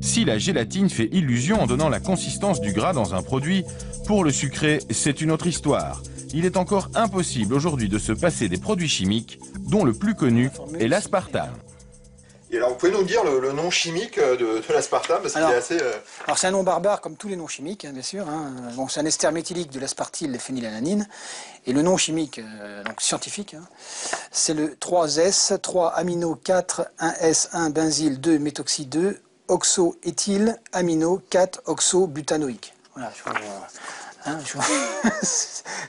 Si la gélatine fait illusion en donnant la consistance du gras dans un produit, pour le sucré, c'est une autre histoire. Il est encore impossible aujourd'hui de se passer des produits chimiques, dont le plus connu est l'aspartame. Et alors, vous pouvez nous dire le nom chimique de l'aspartame, parce qu'il est assez... Alors, c'est un nom barbare, comme tous les noms chimiques, hein, bien sûr. Hein. Bon, c'est un ester méthylique de l'aspartyle phénylalanine. Et le nom chimique, donc scientifique, hein, c'est le 3S, 3 amino 4, 1S, 1 benzyle, 2 méthoxy 2, oxo-éthyl, amino 4 oxo-butanoïque. Voilà,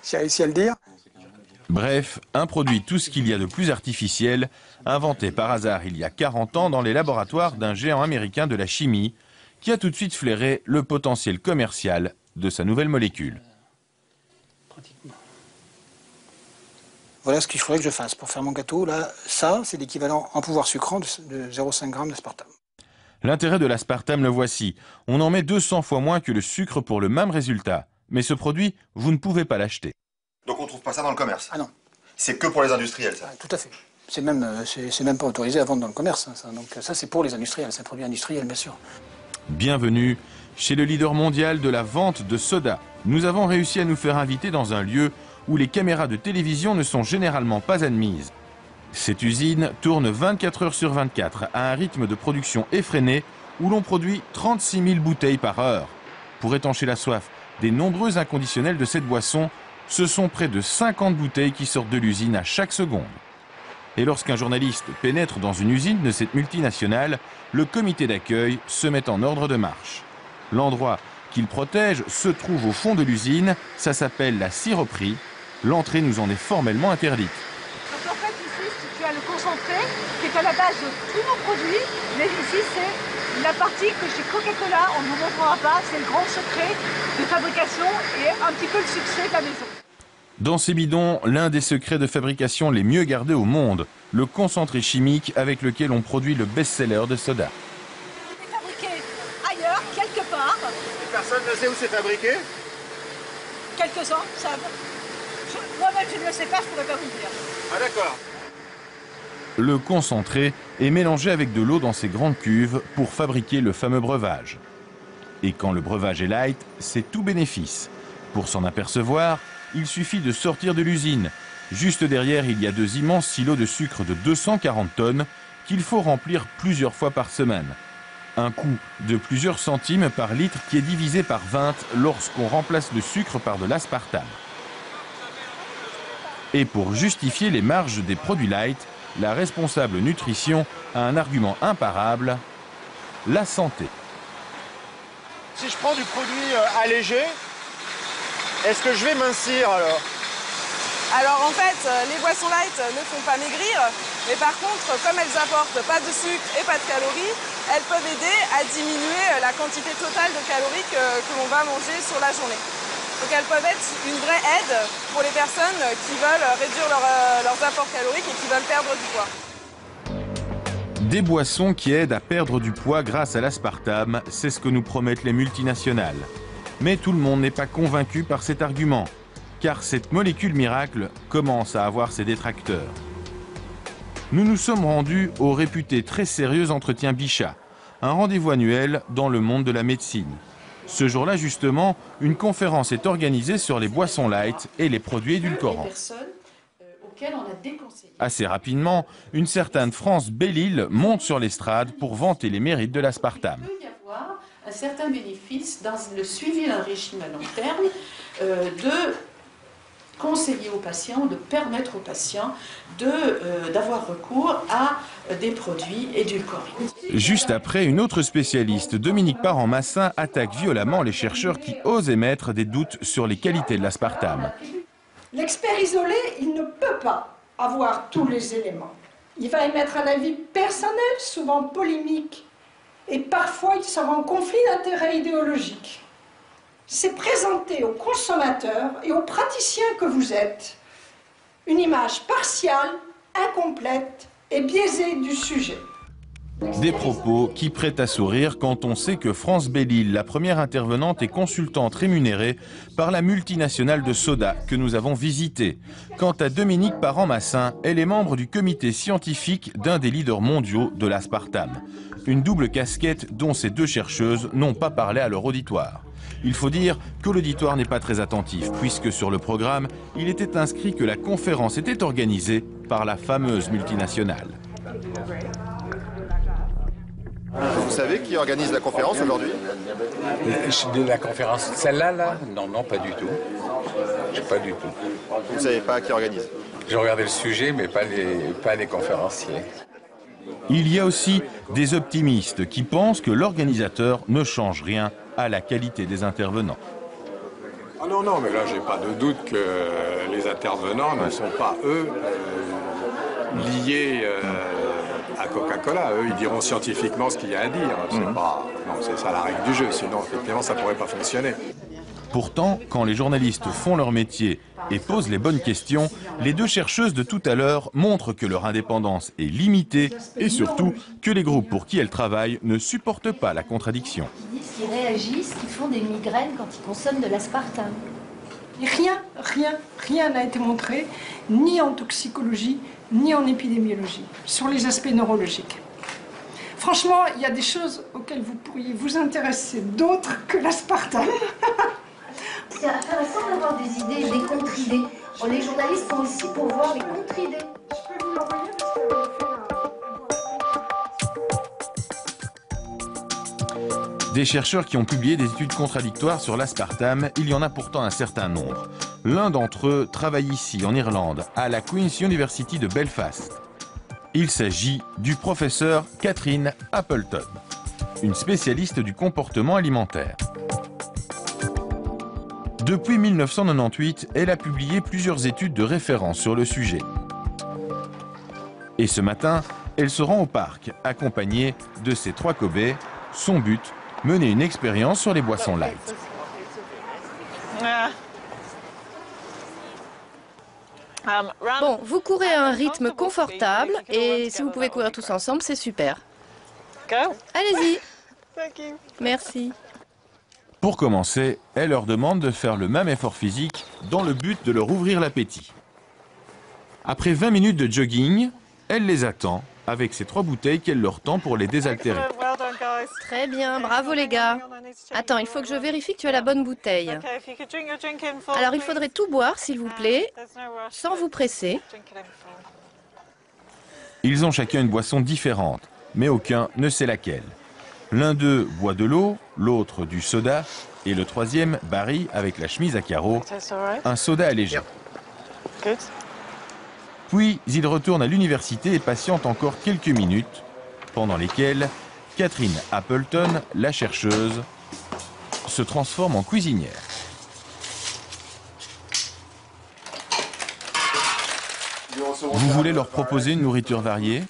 j'ai réussi à le dire. Bref, un produit tout ce qu'il y a de plus artificiel, inventé par hasard il y a 40 ans dans les laboratoires d'un géant américain de la chimie, qui a tout de suite flairé le potentiel commercial de sa nouvelle molécule. Voilà ce qu'il faudrait que je fasse pour faire mon gâteau. Là, ça, c'est l'équivalent en pouvoir sucrant de 0,5 g d'aspartame. L'intérêt de l'aspartame, le voici. On en met 200 fois moins que le sucre pour le même résultat. Mais ce produit, vous ne pouvez pas l'acheter. Donc on ne trouve pas ça dans le commerce? Ah non. C'est que pour les industriels, ça? Tout à fait. C'est même pas autorisé à vendre dans le commerce. Hein, ça. Donc ça, c'est pour les industriels. C'est un produit industriel, bien sûr. Bienvenue chez le leader mondial de la vente de soda. Nous avons réussi à nous faire inviter dans un lieu où les caméras de télévision ne sont généralement pas admises. Cette usine tourne 24 heures sur 24 à un rythme de production effréné où l'on produit 36 000 bouteilles par heure. Pour étancher la soif des nombreux inconditionnels de cette boisson, ce sont près de 50 bouteilles qui sortent de l'usine à chaque seconde. Et lorsqu'un journaliste pénètre dans une usine de cette multinationale, le comité d'accueil se met en ordre de marche. L'endroit qu'il protège se trouve au fond de l'usine, ça s'appelle la siroperie. L'entrée nous en est formellement interdite. Donc en fait ici, tu as le concentré qui est à la base de tous nos produits, mais ici c'est la partie que chez Coca-Cola, on ne vous montrera pas, c'est le grand secret de fabrication et un petit peu le succès de la maison. Dans ces bidons, l'un des secrets de fabrication les mieux gardés au monde, le concentré chimique avec lequel on produit le best-seller de soda. C'est fabriqué ailleurs, quelque part. Et personne ne sait où c'est fabriqué? Quelques-uns savent. Moi-même, je ne le sais pas, je ne pourrais pas vous le dire. Ah d'accord. Le concentré est mélangé avec de l'eau dans ces grandes cuves pour fabriquer le fameux breuvage. Et quand le breuvage est light, c'est tout bénéfice. Pour s'en apercevoir, il suffit de sortir de l'usine. Juste derrière, il y a 2 immenses silos de sucre de 240 tonnes qu'il faut remplir plusieurs fois par semaine. Un coût de plusieurs centimes par litre qui est divisé par 20 lorsqu'on remplace le sucre par de l'aspartame. Et pour justifier les marges des produits light, la responsable nutrition a un argument imparable, la santé. Si je prends du produit allégé, est-ce que je vais mincir Alors en fait, les boissons light ne font pas maigrir, mais par contre, comme elles apportent pas de sucre et pas de calories, elles peuvent aider à diminuer la quantité totale de calories que l'on va manger sur la journée. Donc elles peuvent être une vraie aide pour les personnes qui veulent réduire leurs apports caloriques et qui veulent perdre du poids. Des boissons qui aident à perdre du poids grâce à l'aspartame, c'est ce que nous promettent les multinationales. Mais tout le monde n'est pas convaincu par cet argument, car cette molécule miracle commence à avoir ses détracteurs. Nous nous sommes rendus au réputé très sérieux entretien Bichat, un rendez-vous annuel dans le monde de la médecine. Ce jour-là, justement, une conférence est organisée sur les boissons light et les produits édulcorants. Assez rapidement, une certaine France Belle-Île monte sur l'estrade pour vanter les mérites de l'aspartame. Il peut y avoir un certain bénéfice dans le suivi d'un régime à long terme de conseiller aux patients, de permettre aux patients d'avoir recours à des produits édulcorés. Juste après, une autre spécialiste, Dominique Parent-Massin, attaque violemment les chercheurs qui osent émettre des doutes sur les qualités de l'aspartame. L'expert isolé, il ne peut pas avoir tous les éléments. Il va émettre un avis personnel, souvent polémique, et parfois il sera en conflit d'intérêts idéologiques. C'est présenter aux consommateurs et aux praticiens que vous êtes une image partiale, incomplète et biaisée du sujet. Des propos qui prêtent à sourire quand on sait que France Belle-Île, la première intervenante et consultante rémunérée par la multinationale de soda que nous avons visitée. Quant à Dominique Parent-Massin, elle est membre du comité scientifique d'un des leaders mondiaux de l'aspartame. Une double casquette dont ces deux chercheuses n'ont pas parlé à leur auditoire. Il faut dire que l'auditoire n'est pas très attentif, puisque sur le programme, il était inscrit que la conférence était organisée par la fameuse multinationale. Vous savez qui organise la conférence aujourd'hui? De la conférence, celle-là, là? Non, non, pas du tout. Pas du tout. Vous ne savez pas qui organise? J'ai regardé le sujet, mais pas les conférenciers. Il y a aussi des optimistes qui pensent que l'organisateur ne change rien à la qualité des intervenants. Ah non, non, mais là, j'ai pas de doute que les intervenants ne sont pas, eux, liés à Coca-Cola. Eux, ils diront scientifiquement ce qu'il y a à dire. C'est pas... Non, c'est ça la règle du jeu, sinon, effectivement, ça pourrait pas fonctionner. Pourtant, quand les journalistes font leur métier et posent les bonnes questions, les deux chercheuses de tout à l'heure montrent que leur indépendance est limitée et surtout que les groupes pour qui elles travaillent ne supportent pas la contradiction. Ils disent qu'ils réagissent, qu'ils font des migraines quand ils consomment de l'aspartame. Rien n'a été montré, ni en toxicologie, ni en épidémiologie, sur les aspects neurologiques. Franchement, il y a des choses auxquelles vous pourriez vous intéresser, d'autres que l'aspartame. C'est intéressant d'avoir des idées, des contre-idées. Les journalistes sont ici pour voir les contre-idées. Je peux vous l'envoyer parce que Des chercheurs qui ont publié des études contradictoires sur l'aspartame, il y en a pourtant un certain nombre. L'un d'entre eux travaille ici, en Irlande, à la Queen's University de Belfast. Il s'agit du professeur Catherine Appleton, une spécialiste du comportement alimentaire. Depuis 1998, elle a publié plusieurs études de référence sur le sujet. Et ce matin, elle se rend au parc, accompagnée de ses 3 cobayes. Son but, mener une expérience sur les boissons light. Bon, vous courez à un rythme confortable et si vous pouvez courir tous ensemble, c'est super. Allez-y. Merci. Pour commencer, elle leur demande de faire le même effort physique dans le but de leur ouvrir l'appétit. Après 20 minutes de jogging, elle les attend avec ses 3 bouteilles qu'elle leur tend pour les désaltérer. Très bien, bravo les gars. Attends, il faut que je vérifie que tu as la bonne bouteille. Alors il faudrait tout boire, s'il vous plaît, sans vous presser. Ils ont chacun une boisson différente, mais aucun ne sait laquelle. L'un d'eux boit de l'eau, l'autre du soda, et le troisième, Barry, avec la chemise à carreaux, un soda allégé. Puis, il retourne à l'université et patiente encore quelques minutes, pendant lesquelles Catherine Appleton, la chercheuse, se transforme en cuisinière. Vous voulez leur proposer une nourriture variée?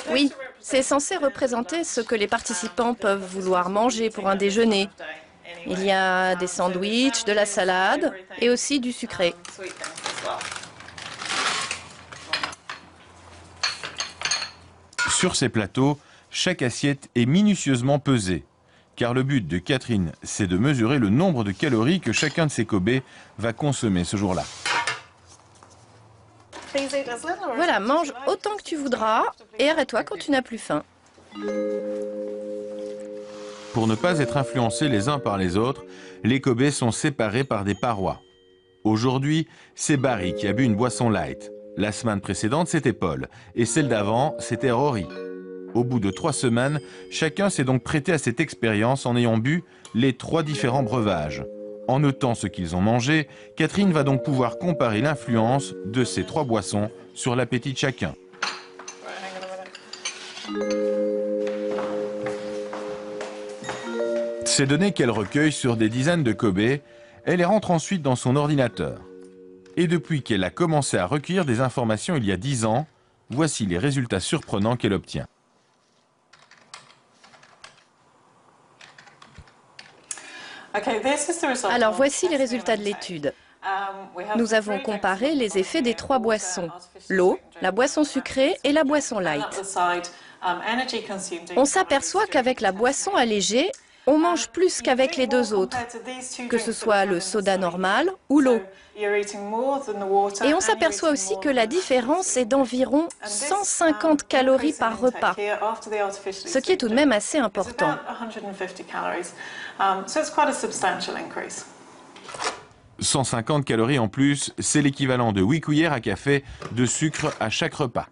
Oui, c'est censé représenter ce que les participants peuvent vouloir manger pour un déjeuner. Il y a des sandwichs, de la salade et aussi du sucré. Sur ces plateaux, chaque assiette est minutieusement pesée, car le but de Catherine, c'est de mesurer le nombre de calories que chacun de ses cobayes va consommer ce jour-là. Voilà, mange autant que tu voudras et arrête-toi quand tu n'as plus faim. Pour ne pas être influencés les uns par les autres, les cobayes sont séparés par des parois. Aujourd'hui, c'est Barry qui a bu une boisson light. La semaine précédente, c'était Paul. Et celle d'avant, c'était Rory. Au bout de 3 semaines, chacun s'est donc prêté à cette expérience en ayant bu les 3 différents breuvages. En notant ce qu'ils ont mangé, Catherine va donc pouvoir comparer l'influence de ces 3 boissons sur l'appétit de chacun. Ces données qu'elle recueille sur des dizaines de cobayes, elle les rentre ensuite dans son ordinateur. Et depuis qu'elle a commencé à recueillir des informations il y a 10 ans, voici les résultats surprenants qu'elle obtient. Alors voici les résultats de l'étude. Nous avons comparé les effets des 3 boissons, l'eau, la boisson sucrée et la boisson light. On s'aperçoit qu'avec la boisson allégée, on mange plus qu'avec les deux autres, que ce soit le soda normal ou l'eau. Et on s'aperçoit aussi que la différence est d'environ 150 calories par repas, ce qui est tout de même assez important. 150 calories en plus, c'est l'équivalent de 8 cuillères à café de sucre à chaque repas.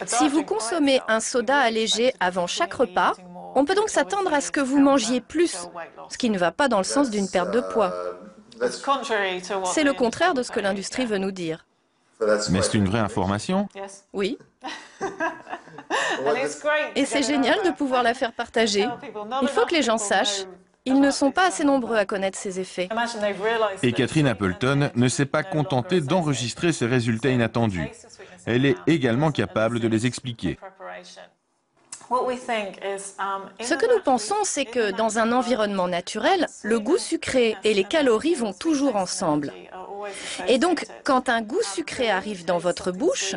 Si vous consommez un soda allégé avant chaque repas, on peut donc s'attendre à ce que vous mangiez plus, ce qui ne va pas dans le sens d'une perte de poids. C'est le contraire de ce que l'industrie veut nous dire. Mais c'est une vraie information? Oui. Et c'est génial de pouvoir la faire partager. Il faut que les gens sachent. Ils ne sont pas assez nombreux à connaître ces effets. Et Catherine Appleton ne s'est pas contentée d'enregistrer ces résultats inattendus. Elle est également capable de les expliquer. Ce que nous pensons, c'est que dans un environnement naturel, le goût sucré et les calories vont toujours ensemble. Et donc, quand un goût sucré arrive dans votre bouche,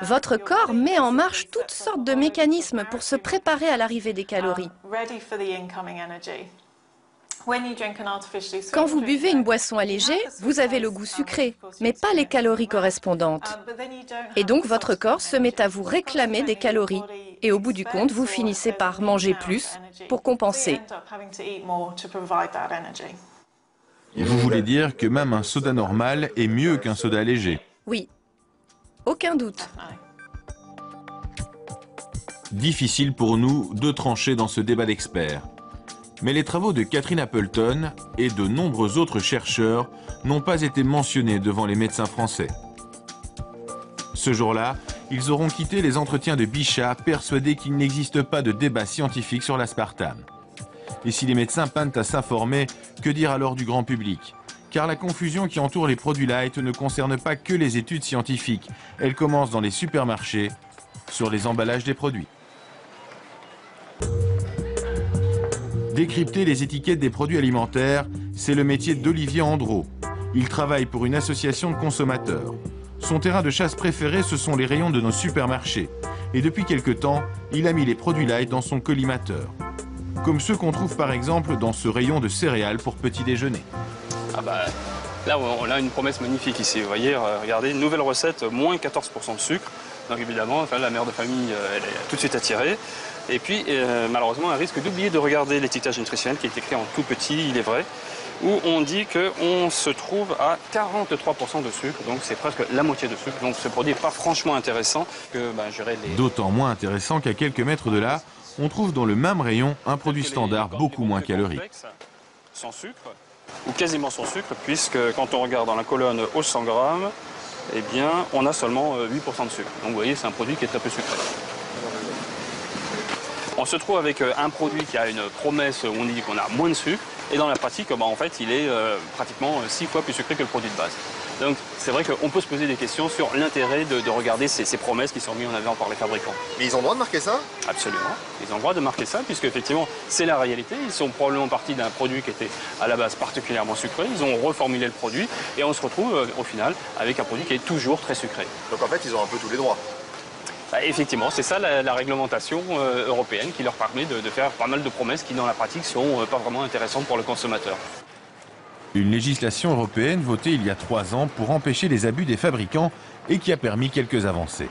votre corps met en marche toutes sortes de mécanismes pour se préparer à l'arrivée des calories. Quand vous buvez une boisson allégée, vous avez le goût sucré, mais pas les calories correspondantes. Et donc votre corps se met à vous réclamer des calories. Et au bout du compte, vous finissez par manger plus pour compenser. Vous voulez dire que même un soda normal est mieux qu'un soda léger? Oui, aucun doute. Difficile pour nous de trancher dans ce débat d'experts. Mais les travaux de Catherine Appleton et de nombreux autres chercheurs n'ont pas été mentionnés devant les médecins français. Ce jour-là, ils auront quitté les entretiens de Bichat, persuadés qu'il n'existe pas de débat scientifique sur l'aspartame. Et si les médecins peinent à s'informer, que dire alors du grand public? Car la confusion qui entoure les produits light ne concerne pas que les études scientifiques. Elle commence dans les supermarchés, sur les emballages des produits. Décrypter les étiquettes des produits alimentaires, c'est le métier d'Olivier Andreau. Il travaille pour une association de consommateurs. Son terrain de chasse préféré, ce sont les rayons de nos supermarchés. Et depuis quelque temps, il a mis les produits light dans son collimateur. Comme ceux qu'on trouve par exemple dans ce rayon de céréales pour petit déjeuner. Ah bah, là, on a une promesse magnifique ici. Vous voyez, regardez, une nouvelle recette, moins 14% de sucre. Donc évidemment, la mère de famille, elle est tout de suite attirée. Et puis, malheureusement, elle risque d'oublier de regarder l'étiquetage nutritionnel qui est écrit en tout petit, il est vrai, où on dit qu'on se trouve à 43% de sucre, donc c'est presque la moitié de sucre. Donc ce produit n'est pas franchement intéressant que D'autant moins intéressant qu'à quelques mètres de là, on trouve dans le même rayon un produit standard beaucoup moins calorique. Sans sucre, ou quasiment sans sucre, puisque quand on regarde dans la colonne aux 100 grammes, eh bien, on a seulement 8% de sucre. Donc vous voyez, c'est un produit qui est très peu sucré. On se trouve avec un produit qui a une promesse où on dit qu'on a moins de sucre, et dans la pratique, en fait, il est pratiquement 6 fois plus sucré que le produit de base. Donc c'est vrai qu'on peut se poser des questions sur l'intérêt de regarder ces promesses qui sont mises en avant par les fabricants. Mais ils ont le droit de marquer ça? Absolument. Ils ont le droit de marquer ça, puisque effectivement, c'est la réalité. Ils sont probablement partis d'un produit qui était à la base particulièrement sucré. Ils ont reformulé le produit, et on se retrouve au final avec un produit qui est toujours très sucré. Donc en fait, ils ont un peu tous les droits. Effectivement, c'est ça la réglementation européenne qui leur permet de faire pas mal de promesses qui, dans la pratique, sont pas vraiment intéressantes pour le consommateur. Une législation européenne votée il y a 3 ans pour empêcher les abus des fabricants et qui a permis quelques avancées.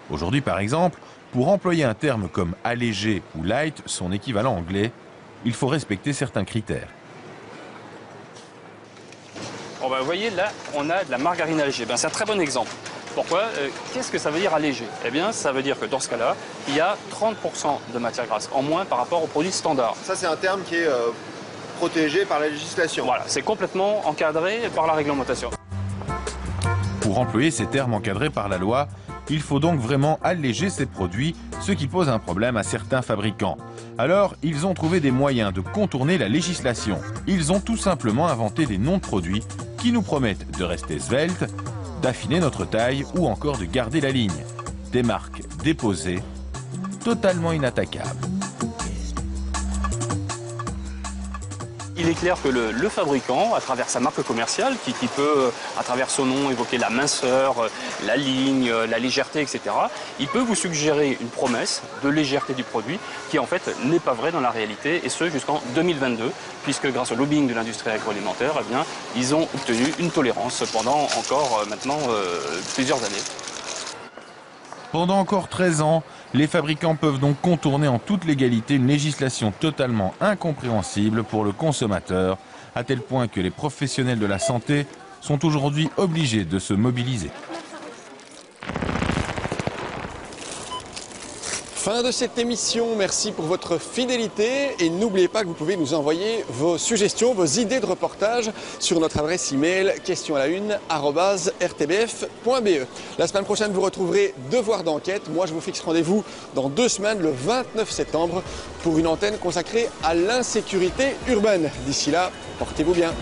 Aujourd'hui, par exemple, pour employer un terme comme allégé ou light, son équivalent anglais, il faut respecter certains critères. Bon, vous voyez, là, on a de la margarine allégée. C'est un très bon exemple. Pourquoi? Qu'est-ce que ça veut dire allégé? Eh bien, ça veut dire que dans ce cas-là, il y a 30% de matière grasse en moins par rapport aux produits standards. Ça, c'est un terme qui est protégé par la législation. Voilà, c'est complètement encadré par la réglementation. Pour employer ces termes encadrés par la loi, il faut donc vraiment alléger ces produits, ce qui pose un problème à certains fabricants. Alors, ils ont trouvé des moyens de contourner la législation. Ils ont tout simplement inventé des noms de produits qui nous promettent de rester sveltes, d'affiner notre taille ou encore de garder la ligne. Des marques déposées, totalement inattaquables. Il est clair que le fabricant, à travers sa marque commerciale, qui peut, à travers son nom, évoquer la minceur, la ligne, la légèreté, etc., il peut vous suggérer une promesse de légèreté du produit qui, en fait, n'est pas vraie dans la réalité, et ce jusqu'en 2022, puisque grâce au lobbying de l'industrie agroalimentaire, eh bien, ils ont obtenu une tolérance pendant encore maintenant plusieurs années. Pendant encore 13 ans, les fabricants peuvent donc contourner en toute légalité une législation totalement incompréhensible pour le consommateur, à tel point que les professionnels de la santé sont aujourd'hui obligés de se mobiliser. Fin de cette émission, merci pour votre fidélité et n'oubliez pas que vous pouvez nous envoyer vos suggestions, vos idées de reportage sur notre adresse email questionsalune@rtbf.be. La semaine prochaine, vous retrouverez Devoir d'enquête. Moi, je vous fixe rendez-vous dans 2 semaines, le 29 septembre, pour une antenne consacrée à l'insécurité urbaine. D'ici là, portez-vous bien.